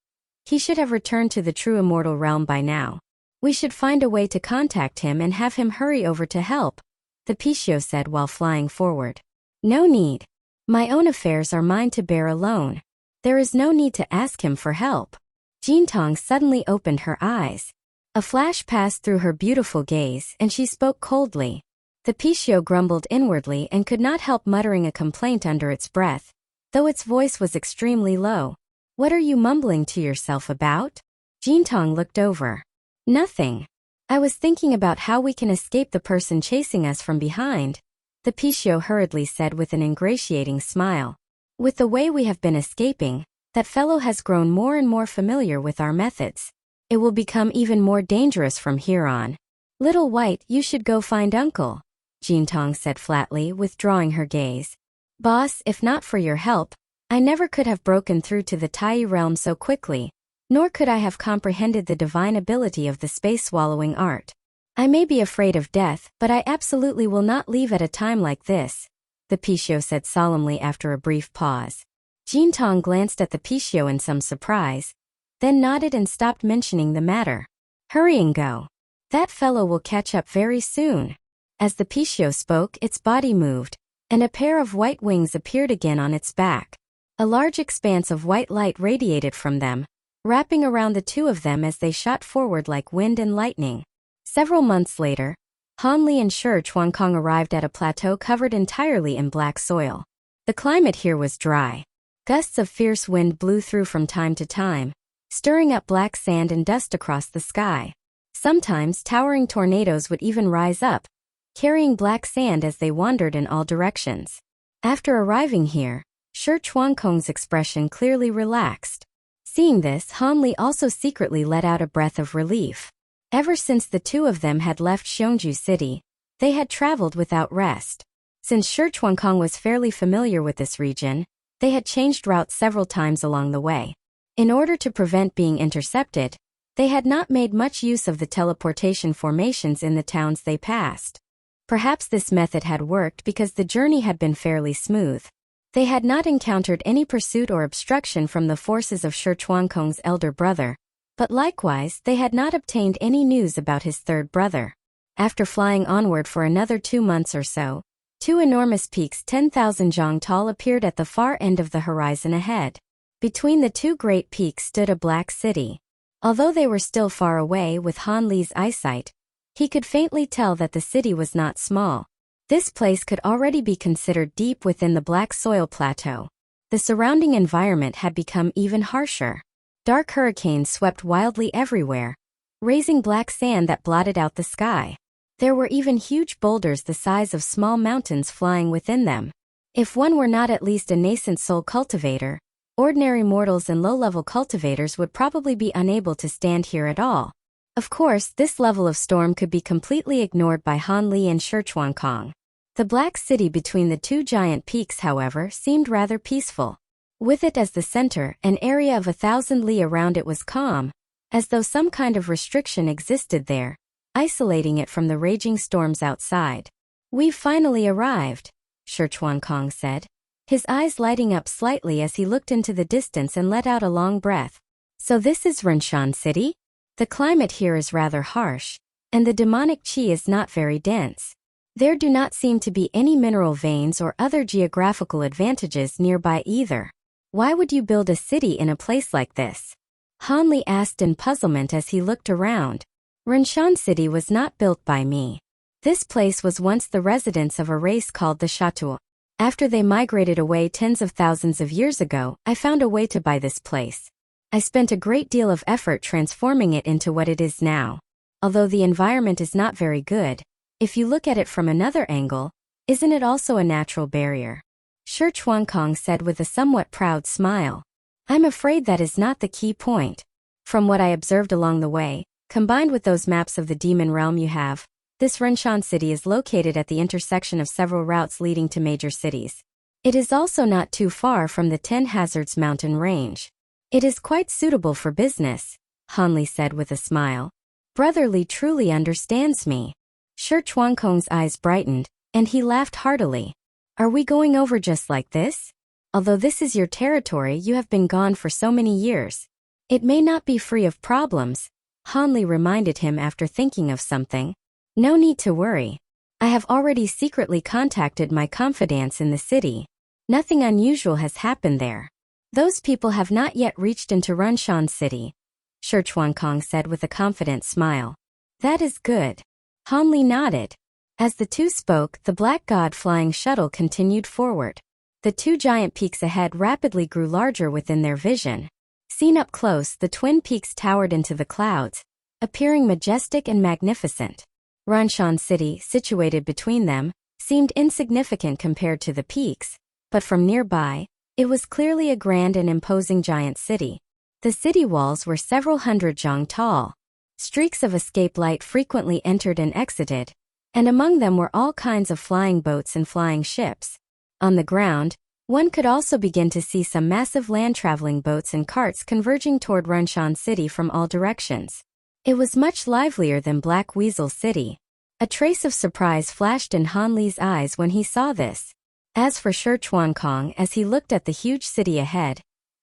he should have returned to the true Immortal Realm by now. We should find a way to contact him and have him hurry over to help, the Pixiu said while flying forward. No need. My own affairs are mine to bear alone. There is no need to ask him for help. Jintong suddenly opened her eyes. A flash passed through her beautiful gaze and she spoke coldly. The Pixiu grumbled inwardly and could not help muttering a complaint under its breath, though its voice was extremely low. What are you mumbling to yourself about? Jintong looked over. Nothing. I was thinking about how we can escape the person chasing us from behind, the Pixiu hurriedly said with an ingratiating smile. With the way we have been escaping, that fellow has grown more and more familiar with our methods. It will become even more dangerous from here on. Little White, you should go find Uncle, Jintong said flatly, withdrawing her gaze. Boss, if not for your help, I never could have broken through to the Tai realm so quickly, nor could I have comprehended the divine ability of the space-swallowing art. I may be afraid of death, but I absolutely will not leave at a time like this, the Pixiu said solemnly after a brief pause. Jintong glanced at the Pixiu in some surprise, then nodded and stopped mentioning the matter. Hurry and go. That fellow will catch up very soon. As the Pixiu spoke, its body moved, and a pair of white wings appeared again on its back. A large expanse of white light radiated from them, wrapping around the two of them as they shot forward like wind and lightning. Several months later, Han Li and Shi Chuankong arrived at a plateau covered entirely in black soil. The climate here was dry. Gusts of fierce wind blew through from time to time, stirring up black sand and dust across the sky. Sometimes towering tornadoes would even rise up, carrying black sand as they wandered in all directions. After arriving here, Shi Chuankong's expression clearly relaxed. Seeing this, Han Li also secretly let out a breath of relief. Ever since the two of them had left Xiongju City, they had traveled without rest. Since Shi Chuankong was fairly familiar with this region, they had changed routes several times along the way. In order to prevent being intercepted, they had not made much use of the teleportation formations in the towns they passed. Perhaps this method had worked because the journey had been fairly smooth. They had not encountered any pursuit or obstruction from the forces of Shi Chuankong's elder brother, but likewise they had not obtained any news about his third brother. After flying onward for another 2 months or so, two enormous peaks 10,000 zhang tall appeared at the far end of the horizon ahead. Between the two great peaks stood a black city. Although they were still far away with Han Li's eyesight, he could faintly tell that the city was not small. This place could already be considered deep within the black soil plateau. The surrounding environment had become even harsher. Dark hurricanes swept wildly everywhere, raising black sand that blotted out the sky. There were even huge boulders the size of small mountains flying within them. If one were not at least a nascent soul cultivator, ordinary mortals and low-level cultivators would probably be unable to stand here at all. Of course, this level of storm could be completely ignored by Han Li and Shi Chuankong. The black city between the two giant peaks, however, seemed rather peaceful. With it as the center, an area of 1,000 li around it was calm, as though some kind of restriction existed there, isolating it from the raging storms outside. "We've finally arrived," Shi Chuankong said, his eyes lighting up slightly as he looked into the distance and let out a long breath. "So this is Renshan City? The climate here is rather harsh, and the demonic qi is not very dense. There do not seem to be any mineral veins or other geographical advantages nearby either. Why would you build a city in a place like this?" Han Li asked in puzzlement as he looked around. "Renshan City was not built by me. This place was once the residence of a race called the Shatuo. After they migrated away tens of thousands of years ago, I found a way to buy this place. I spent a great deal of effort transforming it into what it is now. Although the environment is not very good, if you look at it from another angle, isn't it also a natural barrier?" Shi Chuankong said with a somewhat proud smile. "I'm afraid that is not the key point. From what I observed along the way, combined with those maps of the demon realm you have, this Renshan city is located at the intersection of several routes leading to major cities. It is also not too far from the 10 Hazards mountain range. It is quite suitable for business," Han Li said with a smile. "Brother Li truly understands me." Shi Chuankong's eyes brightened, and he laughed heartily. "Are we going over just like this? Although this is your territory, you have been gone for so many years. It may not be free of problems," Han Li reminded him after thinking of something. "No need to worry. I have already secretly contacted my confidants in the city. Nothing unusual has happened there. Those people have not yet reached into Renshan City," Shi Chuankong said with a confident smile. "That is good." Han Li nodded. As the two spoke, the black god flying shuttle continued forward. The two giant peaks ahead rapidly grew larger within their vision. Seen up close, the twin peaks towered into the clouds, appearing majestic and magnificent. Renshan City, situated between them, seemed insignificant compared to the peaks, but from nearby, it was clearly a grand and imposing giant city. The city walls were several hundred zhang tall. Streaks of escape light frequently entered and exited, and among them were all kinds of flying boats and flying ships. On the ground, one could also begin to see some massive land-traveling boats and carts converging toward Renshan City from all directions. It was much livelier than Black Weasel City. A trace of surprise flashed in Han Li's eyes when he saw this. As for Shi Chuankong, as he looked at the huge city ahead,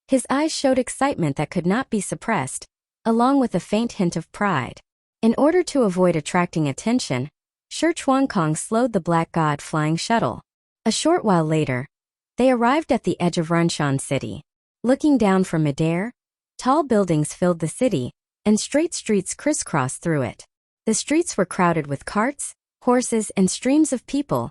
his eyes showed excitement that could not be suppressed, along with a faint hint of pride. In order to avoid attracting attention, Shi Chuankong slowed the black god flying shuttle. A short while later, they arrived at the edge of Renshan City. Looking down from midair, tall buildings filled the city, and straight streets crisscrossed through it. The streets were crowded with carts, horses, and streams of people,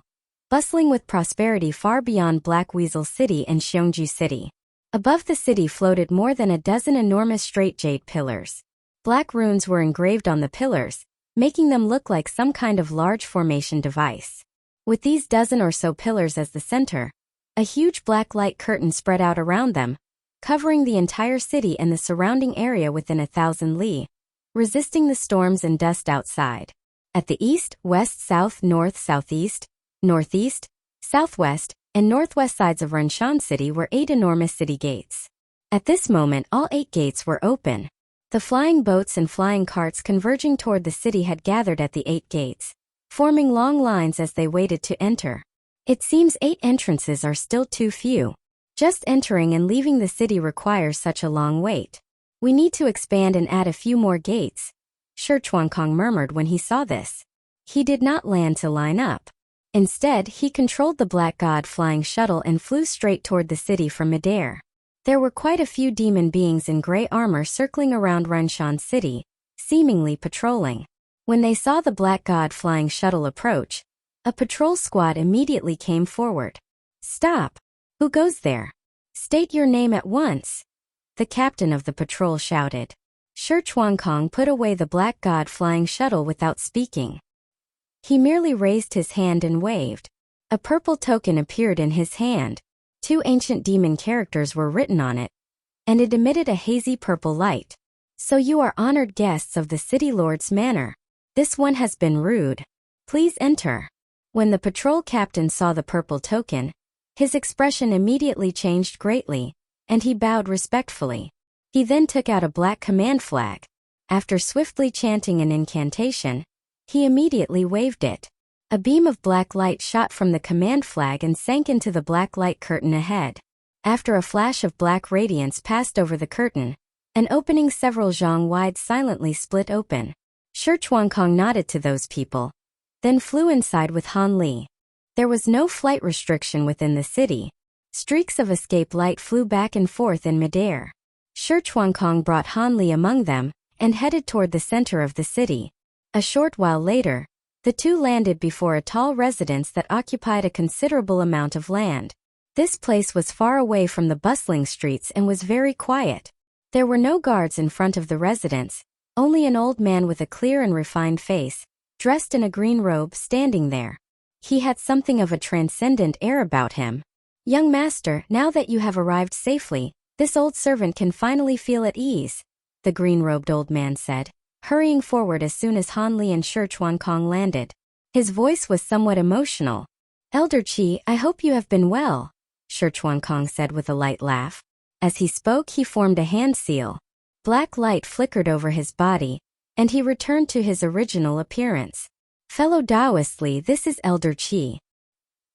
bustling with prosperity far beyond Black Weasel City and Xiongju City. Above the city floated more than a dozen enormous straight jade pillars. Black runes were engraved on the pillars, making them look like some kind of large formation device. With these dozen or so pillars as the center, A huge black light curtain spread out around them, covering the entire city and the surrounding area within 1,000 li, resisting the storms and dust outside. At the east, west, south, north, southeast, northeast, southwest, and northwest sides of Renshan City were 8 enormous city gates. At this moment, all 8 gates were open. The flying boats and flying carts converging toward the city had gathered at the 8 gates, forming long lines as they waited to enter. It seems 8 entrances are still too few. Just entering and leaving the city requires such a long wait. We need to expand and add a few more gates, Shi Chuankong murmured when he saw this. He did not land to line up. Instead, he controlled the Black God flying shuttle and flew straight toward the city from midair. There were quite a few demon beings in gray armor circling around Renshan City, seemingly patrolling. When they saw the Black God flying shuttle approach, a patrol squad immediately came forward. "Stop! Who goes there? State your name at once," the captain of the patrol shouted. Shi Chuankong put away the Black God flying shuttle without speaking. He merely raised his hand and waved. A purple token appeared in his hand. 2 ancient demon characters were written on it, and it emitted a hazy purple light. "So you are honored guests of the City Lord's manor. This one has been rude. Please enter." When the patrol captain saw the purple token, his expression immediately changed greatly, and he bowed respectfully. He then took out a black command flag. After swiftly chanting an incantation, he immediately waved it. A beam of black light shot from the command flag and sank into the black light curtain ahead. After a flash of black radiance passed over the curtain, an opening several zhang wide silently split open. Shi Chuankong nodded to those people, then flew inside with Han Li. There was no flight restriction within the city. Streaks of escape light flew back and forth in midair. Shi Chuankong brought Han Li among them and headed toward the center of the city. A short while later, the two landed before a tall residence that occupied a considerable amount of land. This place was far away from the bustling streets and was very quiet. There were no guards in front of the residence, only an old man with a clear and refined face, dressed in a green robe, standing there. He had something of a transcendent air about him. "Young master, now that you have arrived safely, this old servant can finally feel at ease," the green-robed old man said, hurrying forward as soon as Han Li and Shi Chuankong landed. His voice was somewhat emotional. "Elder Qi, I hope you have been well," Shi Chuankong said with a light laugh. As he spoke, he formed a hand seal. Black light flickered over his body, and he returned to his original appearance. "Fellow Taoist Li, this is Elder Qi.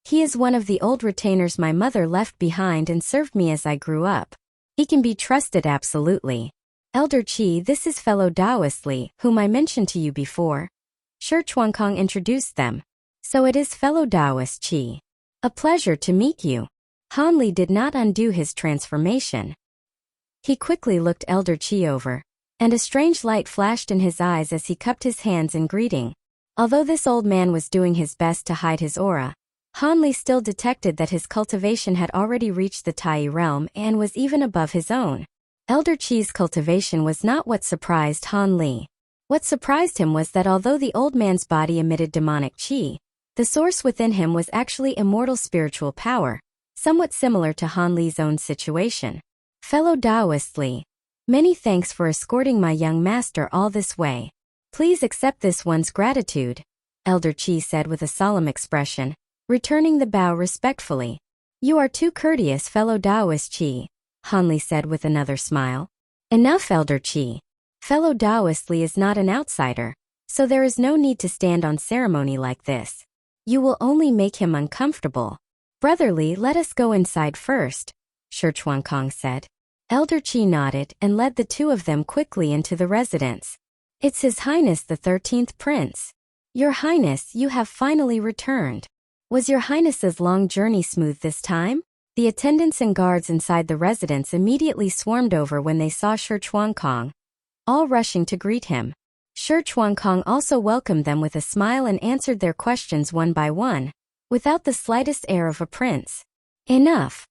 He is one of the old retainers my mother left behind and served me as I grew up. He can be trusted absolutely. Elder Qi, this is fellow Taoist Li, whom I mentioned to you before." Shi Chuankong introduced them. "So it is fellow Taoist Qi. A pleasure to meet you." Han Li did not undo his transformation. He quickly looked Elder Qi over, and a strange light flashed in his eyes as he cupped his hands in greeting. Although this old man was doing his best to hide his aura, Han Li still detected that his cultivation had already reached the Tai realm and was even above his own. Elder Qi's cultivation was not what surprised Han Li. What surprised him was that although the old man's body emitted demonic qi, the source within him was actually immortal spiritual power, somewhat similar to Han Li's own situation. "Fellow Taoist Li, many thanks for escorting my young master all this way. Please accept this one's gratitude," Elder Qi said with a solemn expression, returning the bow respectfully. "You are too courteous, fellow Taoist Qi," Han Li said with another smile. "Enough, Elder Qi. Fellow Taoist Li is not an outsider, so there is no need to stand on ceremony like this. You will only make him uncomfortable. Brother Li, let us go inside first," Shi Chuankong said. Elder Qi nodded and led the two of them quickly into the residence. "It's His Highness the 13th Prince. Your Highness, you have finally returned. Was your Highness's long journey smooth this time?" The attendants and guards inside the residence immediately swarmed over when they saw Shi Chuankong, all rushing to greet him. Shi Chuankong also welcomed them with a smile and answered their questions one by one, without the slightest air of a prince. "Enough.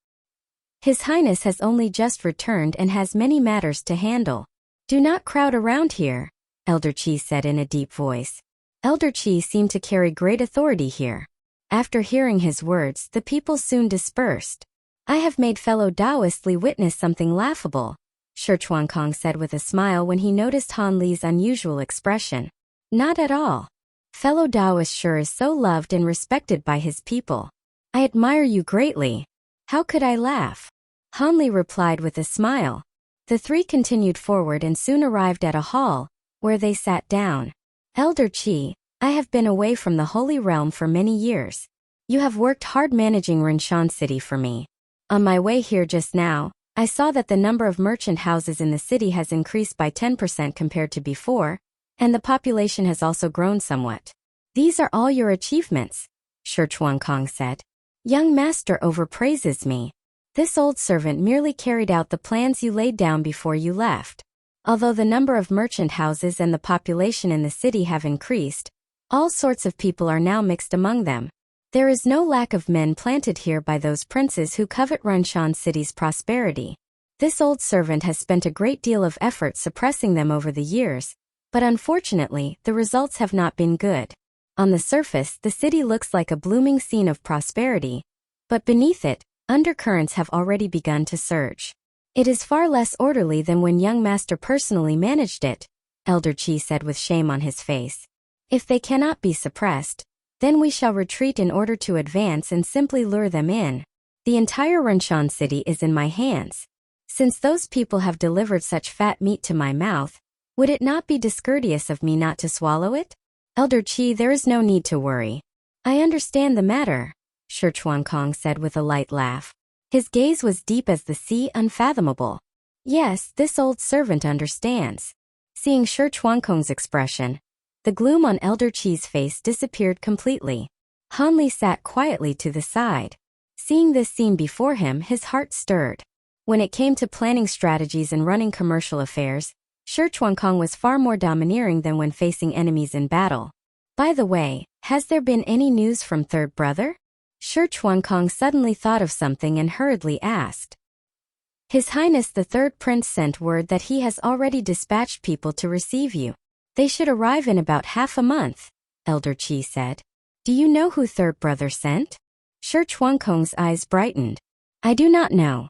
His Highness has only just returned and has many matters to handle. Do not crowd around here," Elder Qi said in a deep voice. Elder Qi seemed to carry great authority here. After hearing his words, the people soon dispersed. I have made fellow Taoist Li witness something laughable, Shi Chuankong said with a smile when he noticed Han Li's unusual expression. Not at all. Fellow Taoist sure is so loved and respected by his people. I admire you greatly. How could I laugh? Han Li replied with a smile. The three continued forward and soon arrived at a hall, where they sat down. Elder Qi, I have been away from the Holy Realm for many years. You have worked hard managing Rinshan City for me. On my way here just now, I saw that the number of merchant houses in the city has increased by 10% compared to before, and the population has also grown somewhat. These are all your achievements, Shi Chuankong said. Young master overpraises me. This old servant merely carried out the plans you laid down before you left. Although the number of merchant houses and the population in the city have increased, all sorts of people are now mixed among them. There is no lack of men planted here by those princes who covet Rinshan City's prosperity. This old servant has spent a great deal of effort suppressing them over the years, but unfortunately, the results have not been good. On the surface, the city looks like a blooming scene of prosperity, but beneath it, undercurrents have already begun to surge. It is far less orderly than when young master personally managed it, Elder Qi said with shame on his face. If they cannot be suppressed, then we shall retreat in order to advance and simply lure them in. The entire Rinshan city is in my hands. Since those people have delivered such fat meat to my mouth, would it not be discourteous of me not to swallow it? Elder Qi, there is no need to worry. I understand the matter, Shi Chuankong said with a light laugh. His gaze was deep as the sea, unfathomable. Yes, this old servant understands. Seeing Shi Chuankong's expression, the gloom on Elder Qi's face disappeared completely. Han Li sat quietly to the side. Seeing this scene before him, his heart stirred. When it came to planning strategies and running commercial affairs, Shi Chuankong was far more domineering than when facing enemies in battle. By the way, has there been any news from Third Brother? Shi Chuankong suddenly thought of something and hurriedly asked. His Highness the Third Prince sent word that he has already dispatched people to receive you. They should arrive in about half a month, Elder Qi said. Do you know who Third Brother sent? Shi Chuankong's eyes brightened. I do not know.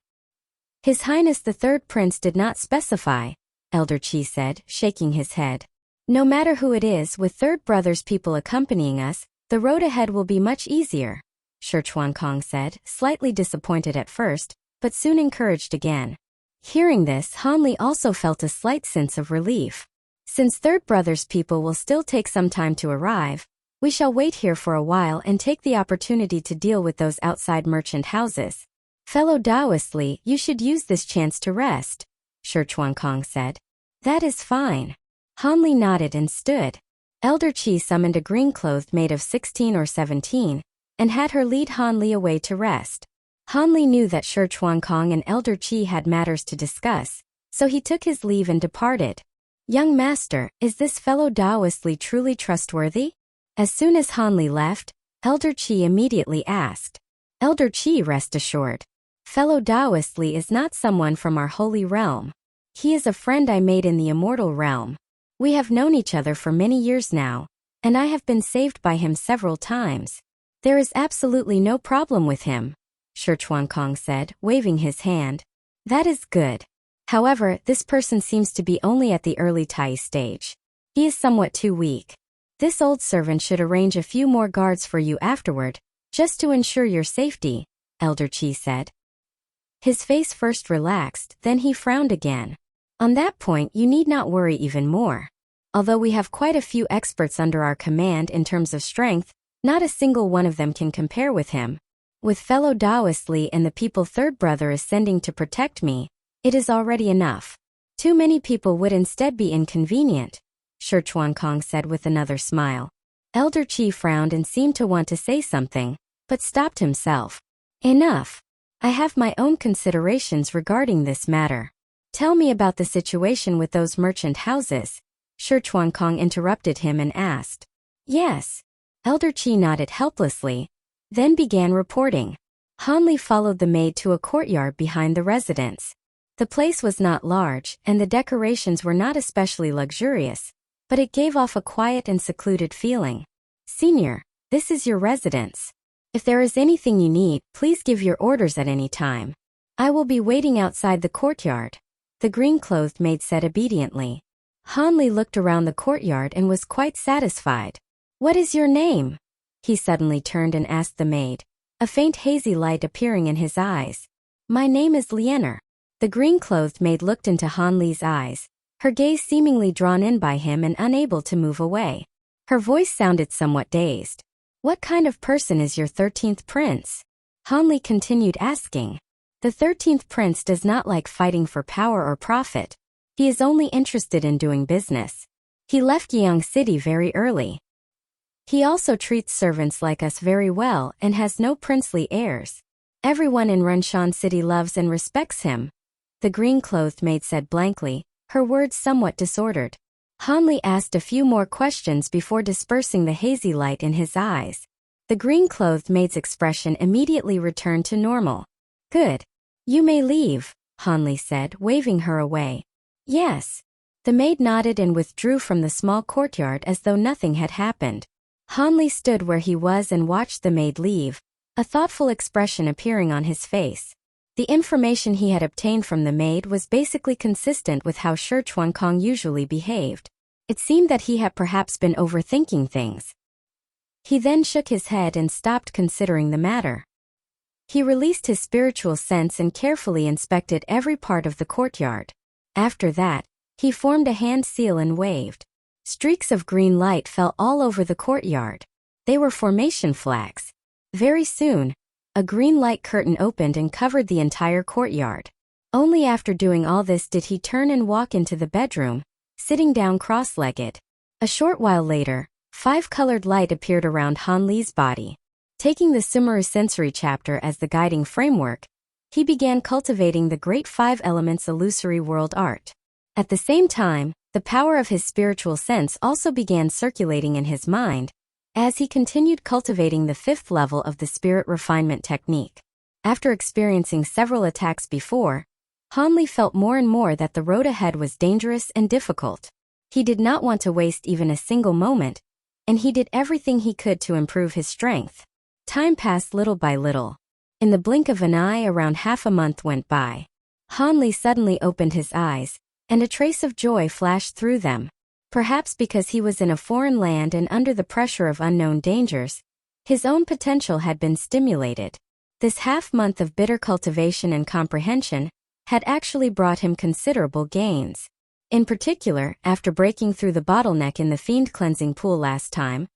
His Highness the Third Prince did not specify, Elder Qi said, shaking his head. No matter who it is, with Third Brother's people accompanying us, the road ahead will be much easier, Shi Chuankong said, slightly disappointed at first, but soon encouraged again. Hearing this, Han Li also felt a slight sense of relief. Since Third Brother's people will still take some time to arrive, we shall wait here for a while and take the opportunity to deal with those outside merchant houses. Fellow Taoist Li, you should use this chance to rest, Shi Chuankong said. That is fine. Han Li nodded and stood. Elder Qi summoned a green-clothed maid of 16 or 17, and had her lead Han Li away to rest. Han Li knew that Shi Chuankong and Elder Qi had matters to discuss, so he took his leave and departed. Young master, is this fellow Taoist Li truly trustworthy? As soon as Han Li left, Elder Qi immediately asked. Elder Qi, rest assured. Fellow Taoist Li is not someone from our holy realm. He is a friend I made in the Immortal Realm. We have known each other for many years now, and I have been saved by him several times. There is absolutely no problem with him, Shi Chuankong said, waving his hand. That is good. However, this person seems to be only at the early Tai stage. He is somewhat too weak. This old servant should arrange a few more guards for you afterward, just to ensure your safety, Elder Qi said. His face first relaxed, then he frowned again. On that point, you need not worry even more. Although we have quite a few experts under our command in terms of strength, not a single one of them can compare with him. With fellow Taoist Li and the people Third Brother is sending to protect me, it is already enough. Too many people would instead be inconvenient, Shi Chuankong said with another smile. Elder Qi frowned and seemed to want to say something, but stopped himself. Enough. I have my own considerations regarding this matter. Tell me about the situation with those merchant houses, Shi Chuankong interrupted him and asked. Yes. Elder Qi nodded helplessly, then began reporting. Han Li followed the maid to a courtyard behind the residence. The place was not large, and the decorations were not especially luxurious, but it gave off a quiet and secluded feeling. Senior, this is your residence. If there is anything you need, please give your orders at any time. I will be waiting outside the courtyard. The green-clothed maid said obediently. Han Li looked around the courtyard and was quite satisfied. What is your name? He suddenly turned and asked the maid, a faint hazy light appearing in his eyes. My name is Liener. The green-clothed maid looked into Han Li's eyes, her gaze seemingly drawn in by him and unable to move away. Her voice sounded somewhat dazed. What kind of person is your 13th prince? Han Li continued asking. The 13th prince does not like fighting for power or profit. He is only interested in doing business. He left Yang City very early. He also treats servants like us very well and has no princely heirs. Everyone in Runshan City loves and respects him. The green-clothed maid said blankly, her words somewhat disordered. Han Li asked a few more questions before dispersing the hazy light in his eyes. The green-clothed maid's expression immediately returned to normal. Good. You may leave, Han Li said, waving her away. Yes. The maid nodded and withdrew from the small courtyard as though nothing had happened. Han Li stood where he was and watched the maid leave, a thoughtful expression appearing on his face. The information he had obtained from the maid was basically consistent with how Shi Chuankong usually behaved. It seemed that he had perhaps been overthinking things. He then shook his head and stopped considering the matter. He released his spiritual sense and carefully inspected every part of the courtyard. After that, he formed a hand seal and waved. Streaks of green light fell all over the courtyard. They were formation flags. Very soon, a green light curtain opened and covered the entire courtyard. Only after doing all this did he turn and walk into the bedroom, sitting down cross-legged. A short while later, 5-colored light appeared around Han Li's body. Taking the Sumeru sensory chapter as the guiding framework, he began cultivating the great 5 elements illusory world art. At the same time, the power of his spiritual sense also began circulating in his mind, as he continued cultivating the 5th level of the spirit refinement technique. After experiencing several attacks before, Han Li felt more and more that the road ahead was dangerous and difficult. He did not want to waste even a single moment, and he did everything he could to improve his strength. Time passed little by little. In the blink of an eye, around half a month went by. Han Li suddenly opened his eyes, and a trace of joy flashed through them. Perhaps because he was in a foreign land and under the pressure of unknown dangers, his own potential had been stimulated. This half-month of bitter cultivation and comprehension had actually brought him considerable gains. In particular, after breaking through the bottleneck in the fiend cleansing pool last time,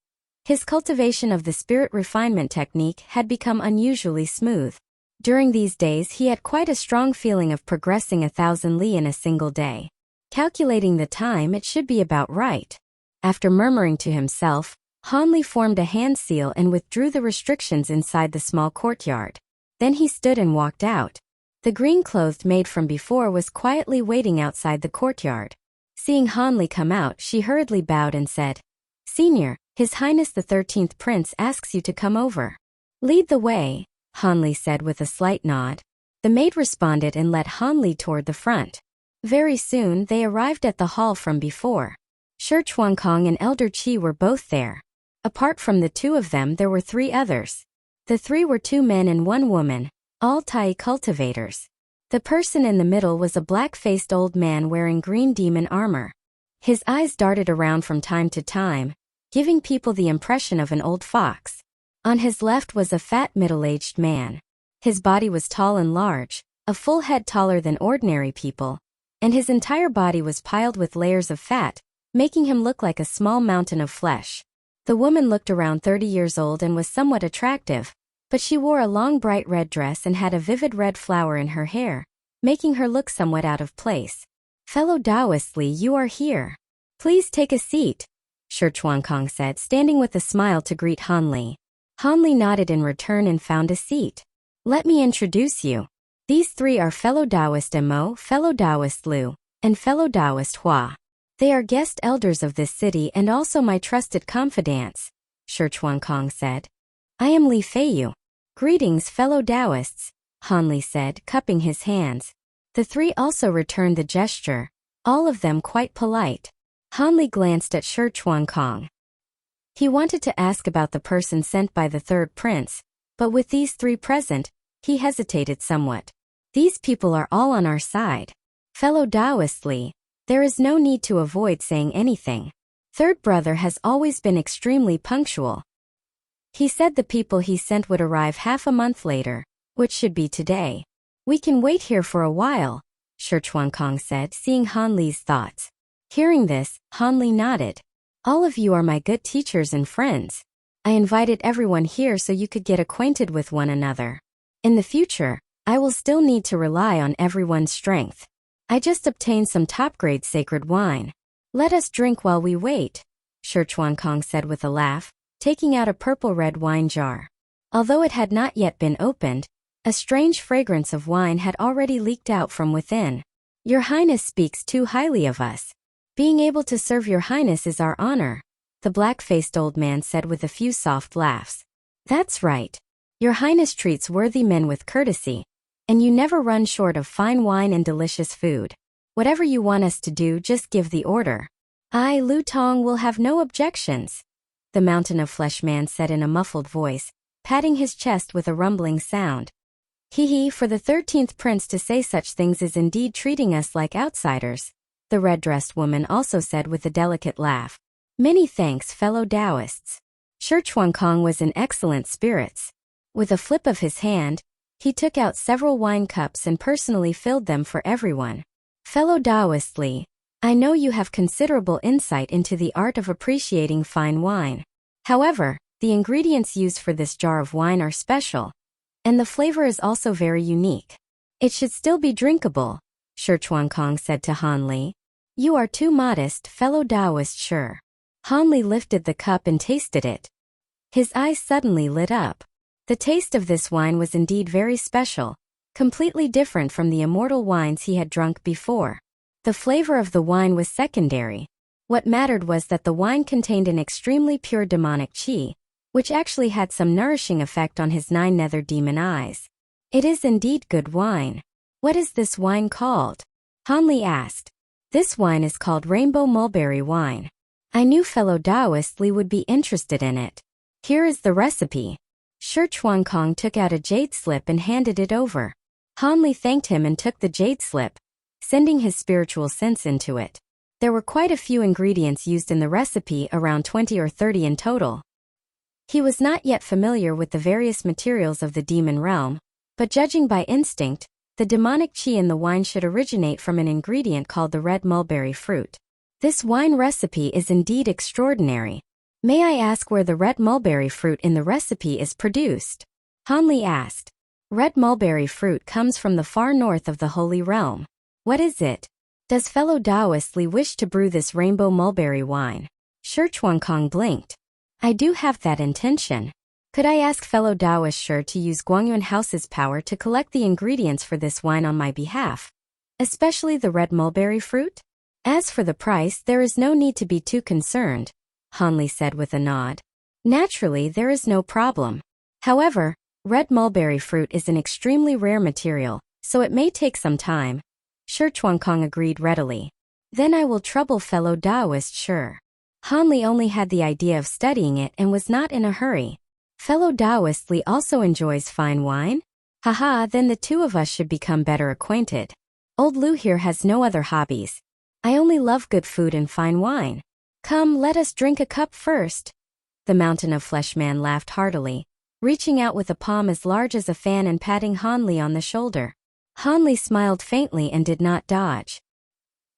his cultivation of the spirit refinement technique had become unusually smooth. During these days he had quite a strong feeling of progressing 1,000 li in a single day. Calculating the time, it should be about right. After murmuring to himself, Han Li formed a hand seal and withdrew the restrictions inside the small courtyard. Then he stood and walked out. The green-clothed maid from before was quietly waiting outside the courtyard. Seeing Han Li come out, she hurriedly bowed and said, Senior, His Highness the 13th Prince asks you to come over. Lead the way, Han Li said with a slight nod. The maid responded and led Han Li toward the front. Very soon they arrived at the hall from before. Shi Chuankong and Elder Qi were both there. Apart from the 2 of them there were 3 others. The 3 were 2 men and 1 woman, all Tai cultivators. The person in the middle was a black-faced old man wearing green demon armor. His eyes darted around from time to time, giving people the impression of an old fox. On his left was a fat middle-aged man. His body was tall and large, a full head taller than ordinary people, and his entire body was piled with layers of fat, making him look like a small mountain of flesh. The woman looked around 30 years old and was somewhat attractive, but she wore a long bright red dress and had a vivid red flower in her hair, making her look somewhat out of place. Fellow Taoist Li, you are here. Please take a seat, Shi Chuankong said, standing with a smile to greet Han Li. Han Li nodded in return and found a seat. Let me introduce you. These 3 are fellow Taoist Mo, fellow Taoist Lu, and fellow Taoist Hua. They are guest elders of this city and also my trusted confidants, Shi Chuankong said. I am Li Feiyu. Greetings, fellow Taoists, Han Li said, cupping his hands. The 3 also returned the gesture, all of them quite polite. Han Li glanced at Shi Chuankong. He wanted to ask about the person sent by the 3rd prince, But with these three present, he hesitated somewhat. These people are all on our side. Fellow Taoist Li, there is no need to avoid saying anything. Third brother has always been extremely punctual. He said the people he sent would arrive half a month later, which should be today. We can wait here for a while, Shi Chuankong said, seeing Han Li's thoughts. Hearing this, Han Li nodded. All of you are my good teachers and friends. I invited everyone here so you could get acquainted with one another. In the future, I will still need to rely on everyone's strength. I just obtained some top-grade sacred wine. Let us drink while we wait, Shi Chuankong said with a laugh, taking out a purple-red wine jar. Although it had not yet been opened, a strange fragrance of wine had already leaked out from within. Your Highness speaks too highly of us. Being able to serve your Highness is our honor, the black-faced old man said with a few soft laughs. That's right. Your Highness treats worthy men with courtesy, and you never run short of fine wine and delicious food. Whatever you want us to do, just give the order. I, Lu Tong, will have no objections, the mountain of flesh man said in a muffled voice, patting his chest with a rumbling sound. Hee, for the 13th prince to say such things is indeed treating us like outsiders, the red-dressed woman also said with a delicate laugh. Many thanks, fellow Taoists. Shi Chuankong was in excellent spirits. With a flip of his hand, he took out several wine cups and personally filled them for everyone. Fellow Taoist Li, I know you have considerable insight into the art of appreciating fine wine. However, the ingredients used for this jar of wine are special, and the flavor is also very unique. It should still be drinkable, Shi Chuankong said to Han Li. You are too modest, fellow Taoist Shi. Han Li lifted the cup and tasted it. His eyes suddenly lit up. The taste of this wine was indeed very special, completely different from the immortal wines he had drunk before. The flavor of the wine was secondary. What mattered was that the wine contained an extremely pure demonic qi, which actually had some nourishing effect on his 9 nether demon eyes. It is indeed good wine. What is this wine called? Han Li asked. This wine is called Rainbow Mulberry Wine. I knew fellow Taoist Li would be interested in it. Here is the recipe. Shi Chuankong took out a jade slip and handed it over. Han Li thanked him and took the jade slip, sending his spiritual sense into it. There were quite a few ingredients used in the recipe, around 20 or 30 in total. He was not yet familiar with the various materials of the demon realm, but judging by instinct, the demonic qi in the wine should originate from an ingredient called the red mulberry fruit. This wine recipe is indeed extraordinary. May I ask where the red mulberry fruit in the recipe is produced? Han Li asked. Red mulberry fruit comes from the far north of the Holy Realm. What is it? Does fellow Taoist Li wish to brew this rainbow mulberry wine? Shi Chuankong blinked. I do have that intention. Could I ask fellow Taoist Shi to use Guangyuan House's power to collect the ingredients for this wine on my behalf? Especially the red mulberry fruit? As for the price, there is no need to be too concerned, Han Li said with a nod. Naturally, there is no problem. However, red mulberry fruit is an extremely rare material, so it may take some time. Shi Chuankong agreed readily. Then I will trouble fellow Taoist Shi. Han Li only had the idea of studying it and was not in a hurry. Fellow Taoist Li also enjoys fine wine? Haha, then the two of us should become better acquainted. Old Lu here has no other hobbies. I only love good food and fine wine. Come, let us drink a cup first. The mountain of flesh man laughed heartily, reaching out with a palm as large as a fan and patting Han Li on the shoulder. Han Li smiled faintly and did not dodge.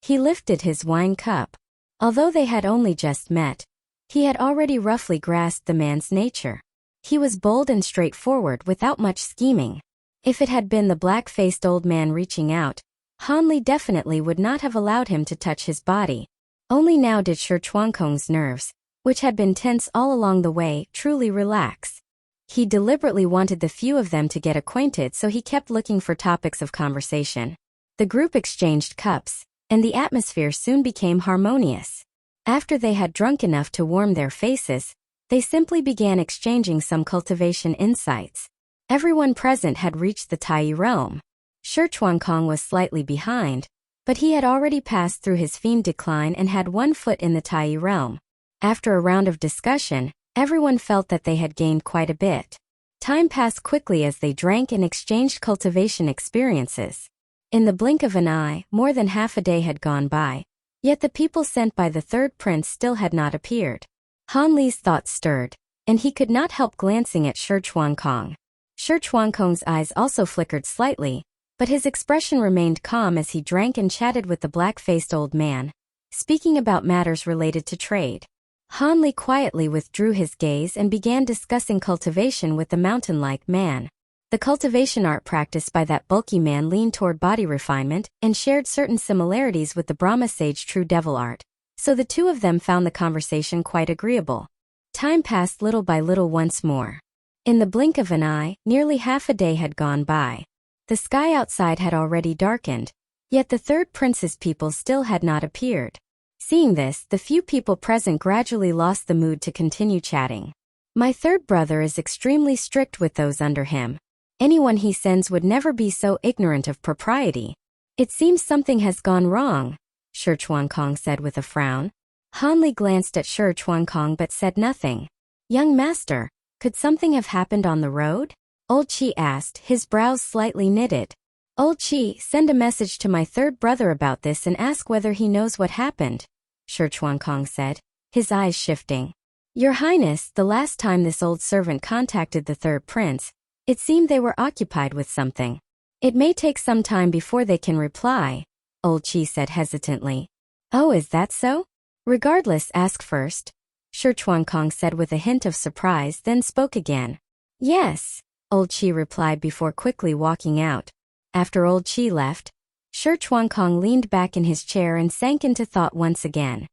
He lifted his wine cup. Although they had only just met, he had already roughly grasped the man's nature. He was bold and straightforward without much scheming. If it had been the black-faced old man reaching out, Han Li definitely would not have allowed him to touch his body. Only now did Shi Chuankong's nerves, which had been tense all along the way, truly relax. He deliberately wanted the few of them to get acquainted, so he kept looking for topics of conversation. The group exchanged cups, and the atmosphere soon became harmonious. After they had drunk enough to warm their faces, they simply began exchanging some cultivation insights. Everyone present had reached the Tai realm. Shi Chuankong was slightly behind, but he had already passed through his fiend decline and had one foot in the Tai realm. After a round of discussion, everyone felt that they had gained quite a bit. Time passed quickly as they drank and exchanged cultivation experiences. In the blink of an eye, more than half a day had gone by, yet the people sent by the third prince still had not appeared. Han Li's thoughts stirred, and he could not help glancing at Shi Chuankong. Shi Chuankong's eyes also flickered slightly, but his expression remained calm as he drank and chatted with the black-faced old man, speaking about matters related to trade. Han Li quietly withdrew his gaze and began discussing cultivation with the mountain-like man. The cultivation art practiced by that bulky man leaned toward body refinement and shared certain similarities with the Brahma sage true devil art, so the two of them found the conversation quite agreeable. Time passed little by little once more. In the blink of an eye, nearly half a day had gone by. The sky outside had already darkened, yet the third prince's people still had not appeared. Seeing this, the few people present gradually lost the mood to continue chatting. My third brother is extremely strict with those under him. Anyone he sends would never be so ignorant of propriety. It seems something has gone wrong, Shi Chuankong said with a frown. Han Li glanced at Shi Chuankong but said nothing. Young master, could something have happened on the road? Old Qi asked, his brows slightly knitted. Old Qi, send a message to my third brother about this and ask whether he knows what happened, Shi Chuankong said, his eyes shifting. Your Highness, the last time this old servant contacted the third prince, it seemed they were occupied with something. It may take some time before they can reply, Old Qi said hesitantly. Oh, is that so? Regardless, ask first, Shi Chuankong said with a hint of surprise, then spoke again. Yes, Old Qi replied before quickly walking out. After Old Qi left, Shi Chuankong leaned back in his chair and sank into thought once again.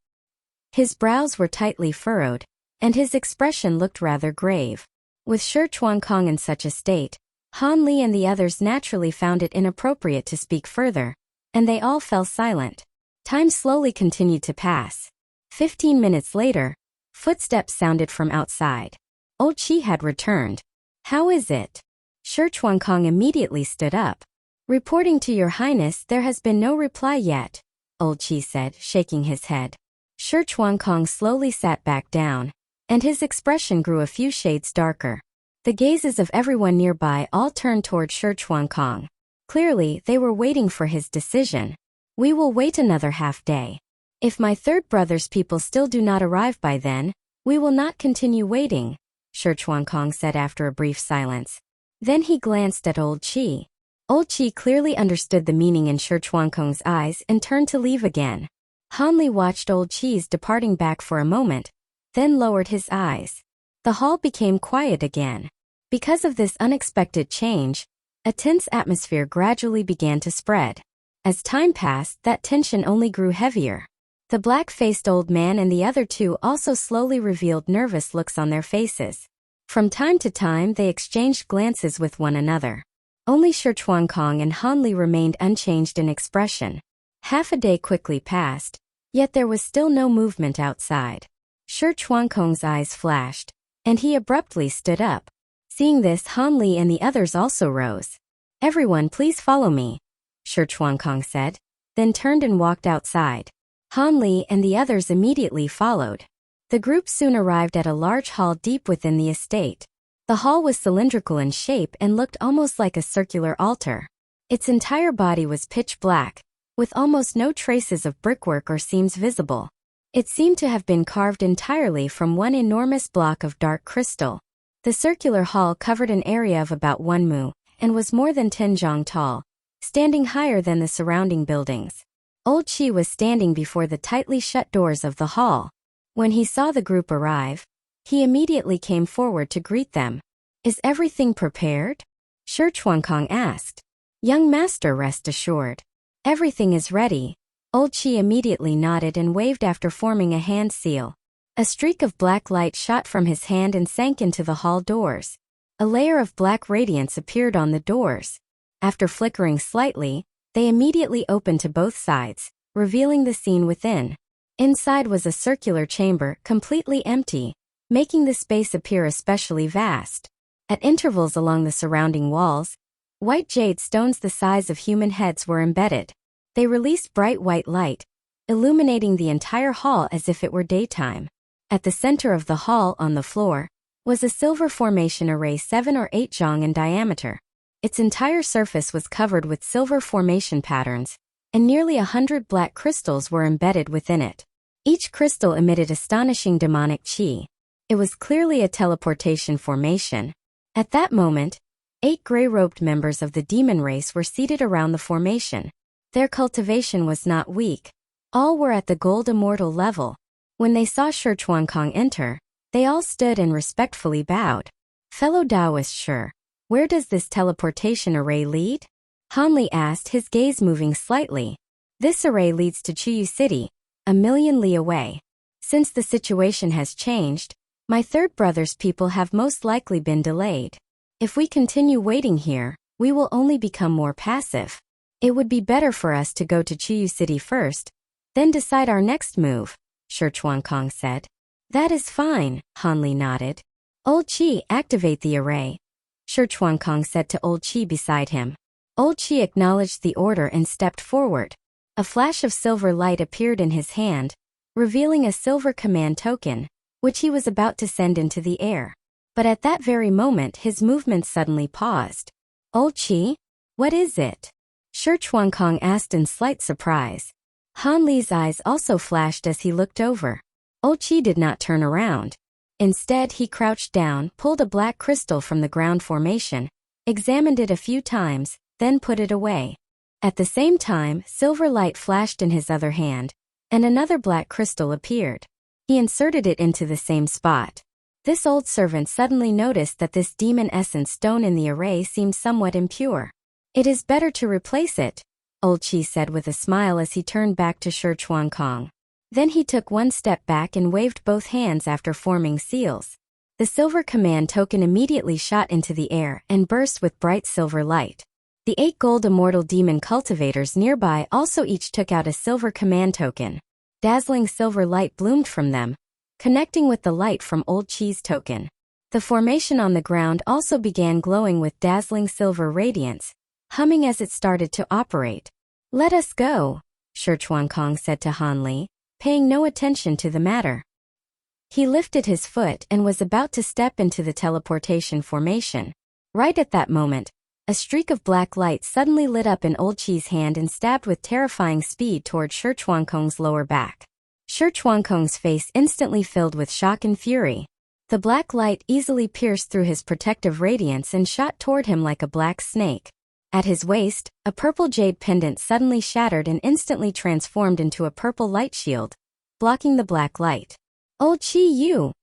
His brows were tightly furrowed, and his expression looked rather grave. With Shi Chuankong in such a state, Han Li and the others naturally found it inappropriate to speak further, and they all fell silent. Time slowly continued to pass. 15 minutes later, footsteps sounded from outside. Old Qi had returned. How is it? Shi Chuankong immediately stood up. Reporting to your highness, there has been no reply yet, Old Qi said, shaking his head. Shi Chuankong slowly sat back down, and his expression grew a few shades darker. The gazes of everyone nearby all turned toward Shi Chuankong. Clearly, they were waiting for his decision. We will wait another half day. If my third brother's people still do not arrive by then, we will not continue waiting, Shi Chuankong said after a brief silence. Then he glanced at Old Qi. Old Qi clearly understood the meaning in Shi Chuankong's eyes and turned to leave again. Han Li watched Old Qi's departing back for a moment, then lowered his eyes. The hall became quiet again. Because of this unexpected change, a tense atmosphere gradually began to spread. As time passed, that tension only grew heavier. The black-faced old man and the other two also slowly revealed nervous looks on their faces. From time to time they exchanged glances with one another. Only Shi Chuankong and Han Li remained unchanged in expression. Half a day quickly passed, yet there was still no movement outside. Shi Chuankong's eyes flashed, and he abruptly stood up. Seeing this, Han Li and the others also rose. Everyone, please follow me, Shi Chuankong said, then turned and walked outside. Han Li and the others immediately followed. The group soon arrived at a large hall deep within the estate. The hall was cylindrical in shape and looked almost like a circular altar. Its entire body was pitch black, with almost no traces of brickwork or seams visible. It seemed to have been carved entirely from one enormous block of dark crystal. The circular hall covered an area of about 1 mu, and was more than 10 zhang tall, standing higher than the surrounding buildings. Old Qi was standing before the tightly shut doors of the hall. When he saw the group arrive, he immediately came forward to greet them. Is everything prepared? Shi Chuankong asked. Young master, rest assured. Everything is ready. Old Qi immediately nodded and waved after forming a hand seal. A streak of black light shot from his hand and sank into the hall doors. A layer of black radiance appeared on the doors. After flickering slightly, they immediately opened to both sides, revealing the scene within. Inside was a circular chamber, completely empty, making the space appear especially vast. At intervals along the surrounding walls, white jade stones the size of human heads were embedded. They released bright white light, illuminating the entire hall as if it were daytime. At the center of the hall, on the floor, was a silver formation array 7 or 8 zhang in diameter. Its entire surface was covered with silver formation patterns, and nearly 100 black crystals were embedded within it. Each crystal emitted astonishing demonic qi. It was clearly a teleportation formation. At that moment, 8 gray-robed members of the demon race were seated around the formation. Their cultivation was not weak. All were at the gold immortal level. When they saw Shi Chuankong enter, they all stood and respectfully bowed. Fellow Taoist Shi, where does this teleportation array lead? Han Li asked, his gaze moving slightly. This array leads to Chuyu City, a million li away. Since the situation has changed, my third brother's people have most likely been delayed. If we continue waiting here, we will only become more passive. It would be better for us to go to Chuyu City first, then decide our next move, Shi Chuankong said. That is fine, Han Li nodded. Old Qi, activate the array, Shi Chuankong said to Old Qi beside him. Old Qi acknowledged the order and stepped forward. A flash of silver light appeared in his hand, revealing a silver command token, which he was about to send into the air. But at that very moment his movements suddenly paused. Old Qi? What is it? Shi Chuankong asked in slight surprise. Han Li's eyes also flashed as he looked over. Old Qi did not turn around. Instead, he crouched down, pulled a black crystal from the ground formation, examined it a few times, then put it away. At the same time, silver light flashed in his other hand, and another black crystal appeared. He inserted it into the same spot. This old servant suddenly noticed that this demon essence stone in the array seemed somewhat impure. It is better to replace it, Old Qi said with a smile as he turned back to Shi Chuankong. Then he took one step back and waved both hands after forming seals. The silver command token immediately shot into the air and burst with bright silver light. The 8 gold immortal demon cultivators nearby also each took out a silver command token. Dazzling silver light bloomed from them, connecting with the light from Old Qi's token. The formation on the ground also began glowing with dazzling silver radiance, humming as it started to operate. Let us go, Shi Chuankong said to Han Li, paying no attention to the matter. He lifted his foot and was about to step into the teleportation formation. Right at that moment, a streak of black light suddenly lit up in Old Qi's hand and stabbed with terrifying speed toward Shi Chuankong's lower back. Shi Chuankong's face instantly filled with shock and fury. The black light easily pierced through his protective radiance and shot toward him like a black snake. At his waist, a purple jade pendant suddenly shattered and instantly transformed into a purple light shield, blocking the black light. Old Qi, you!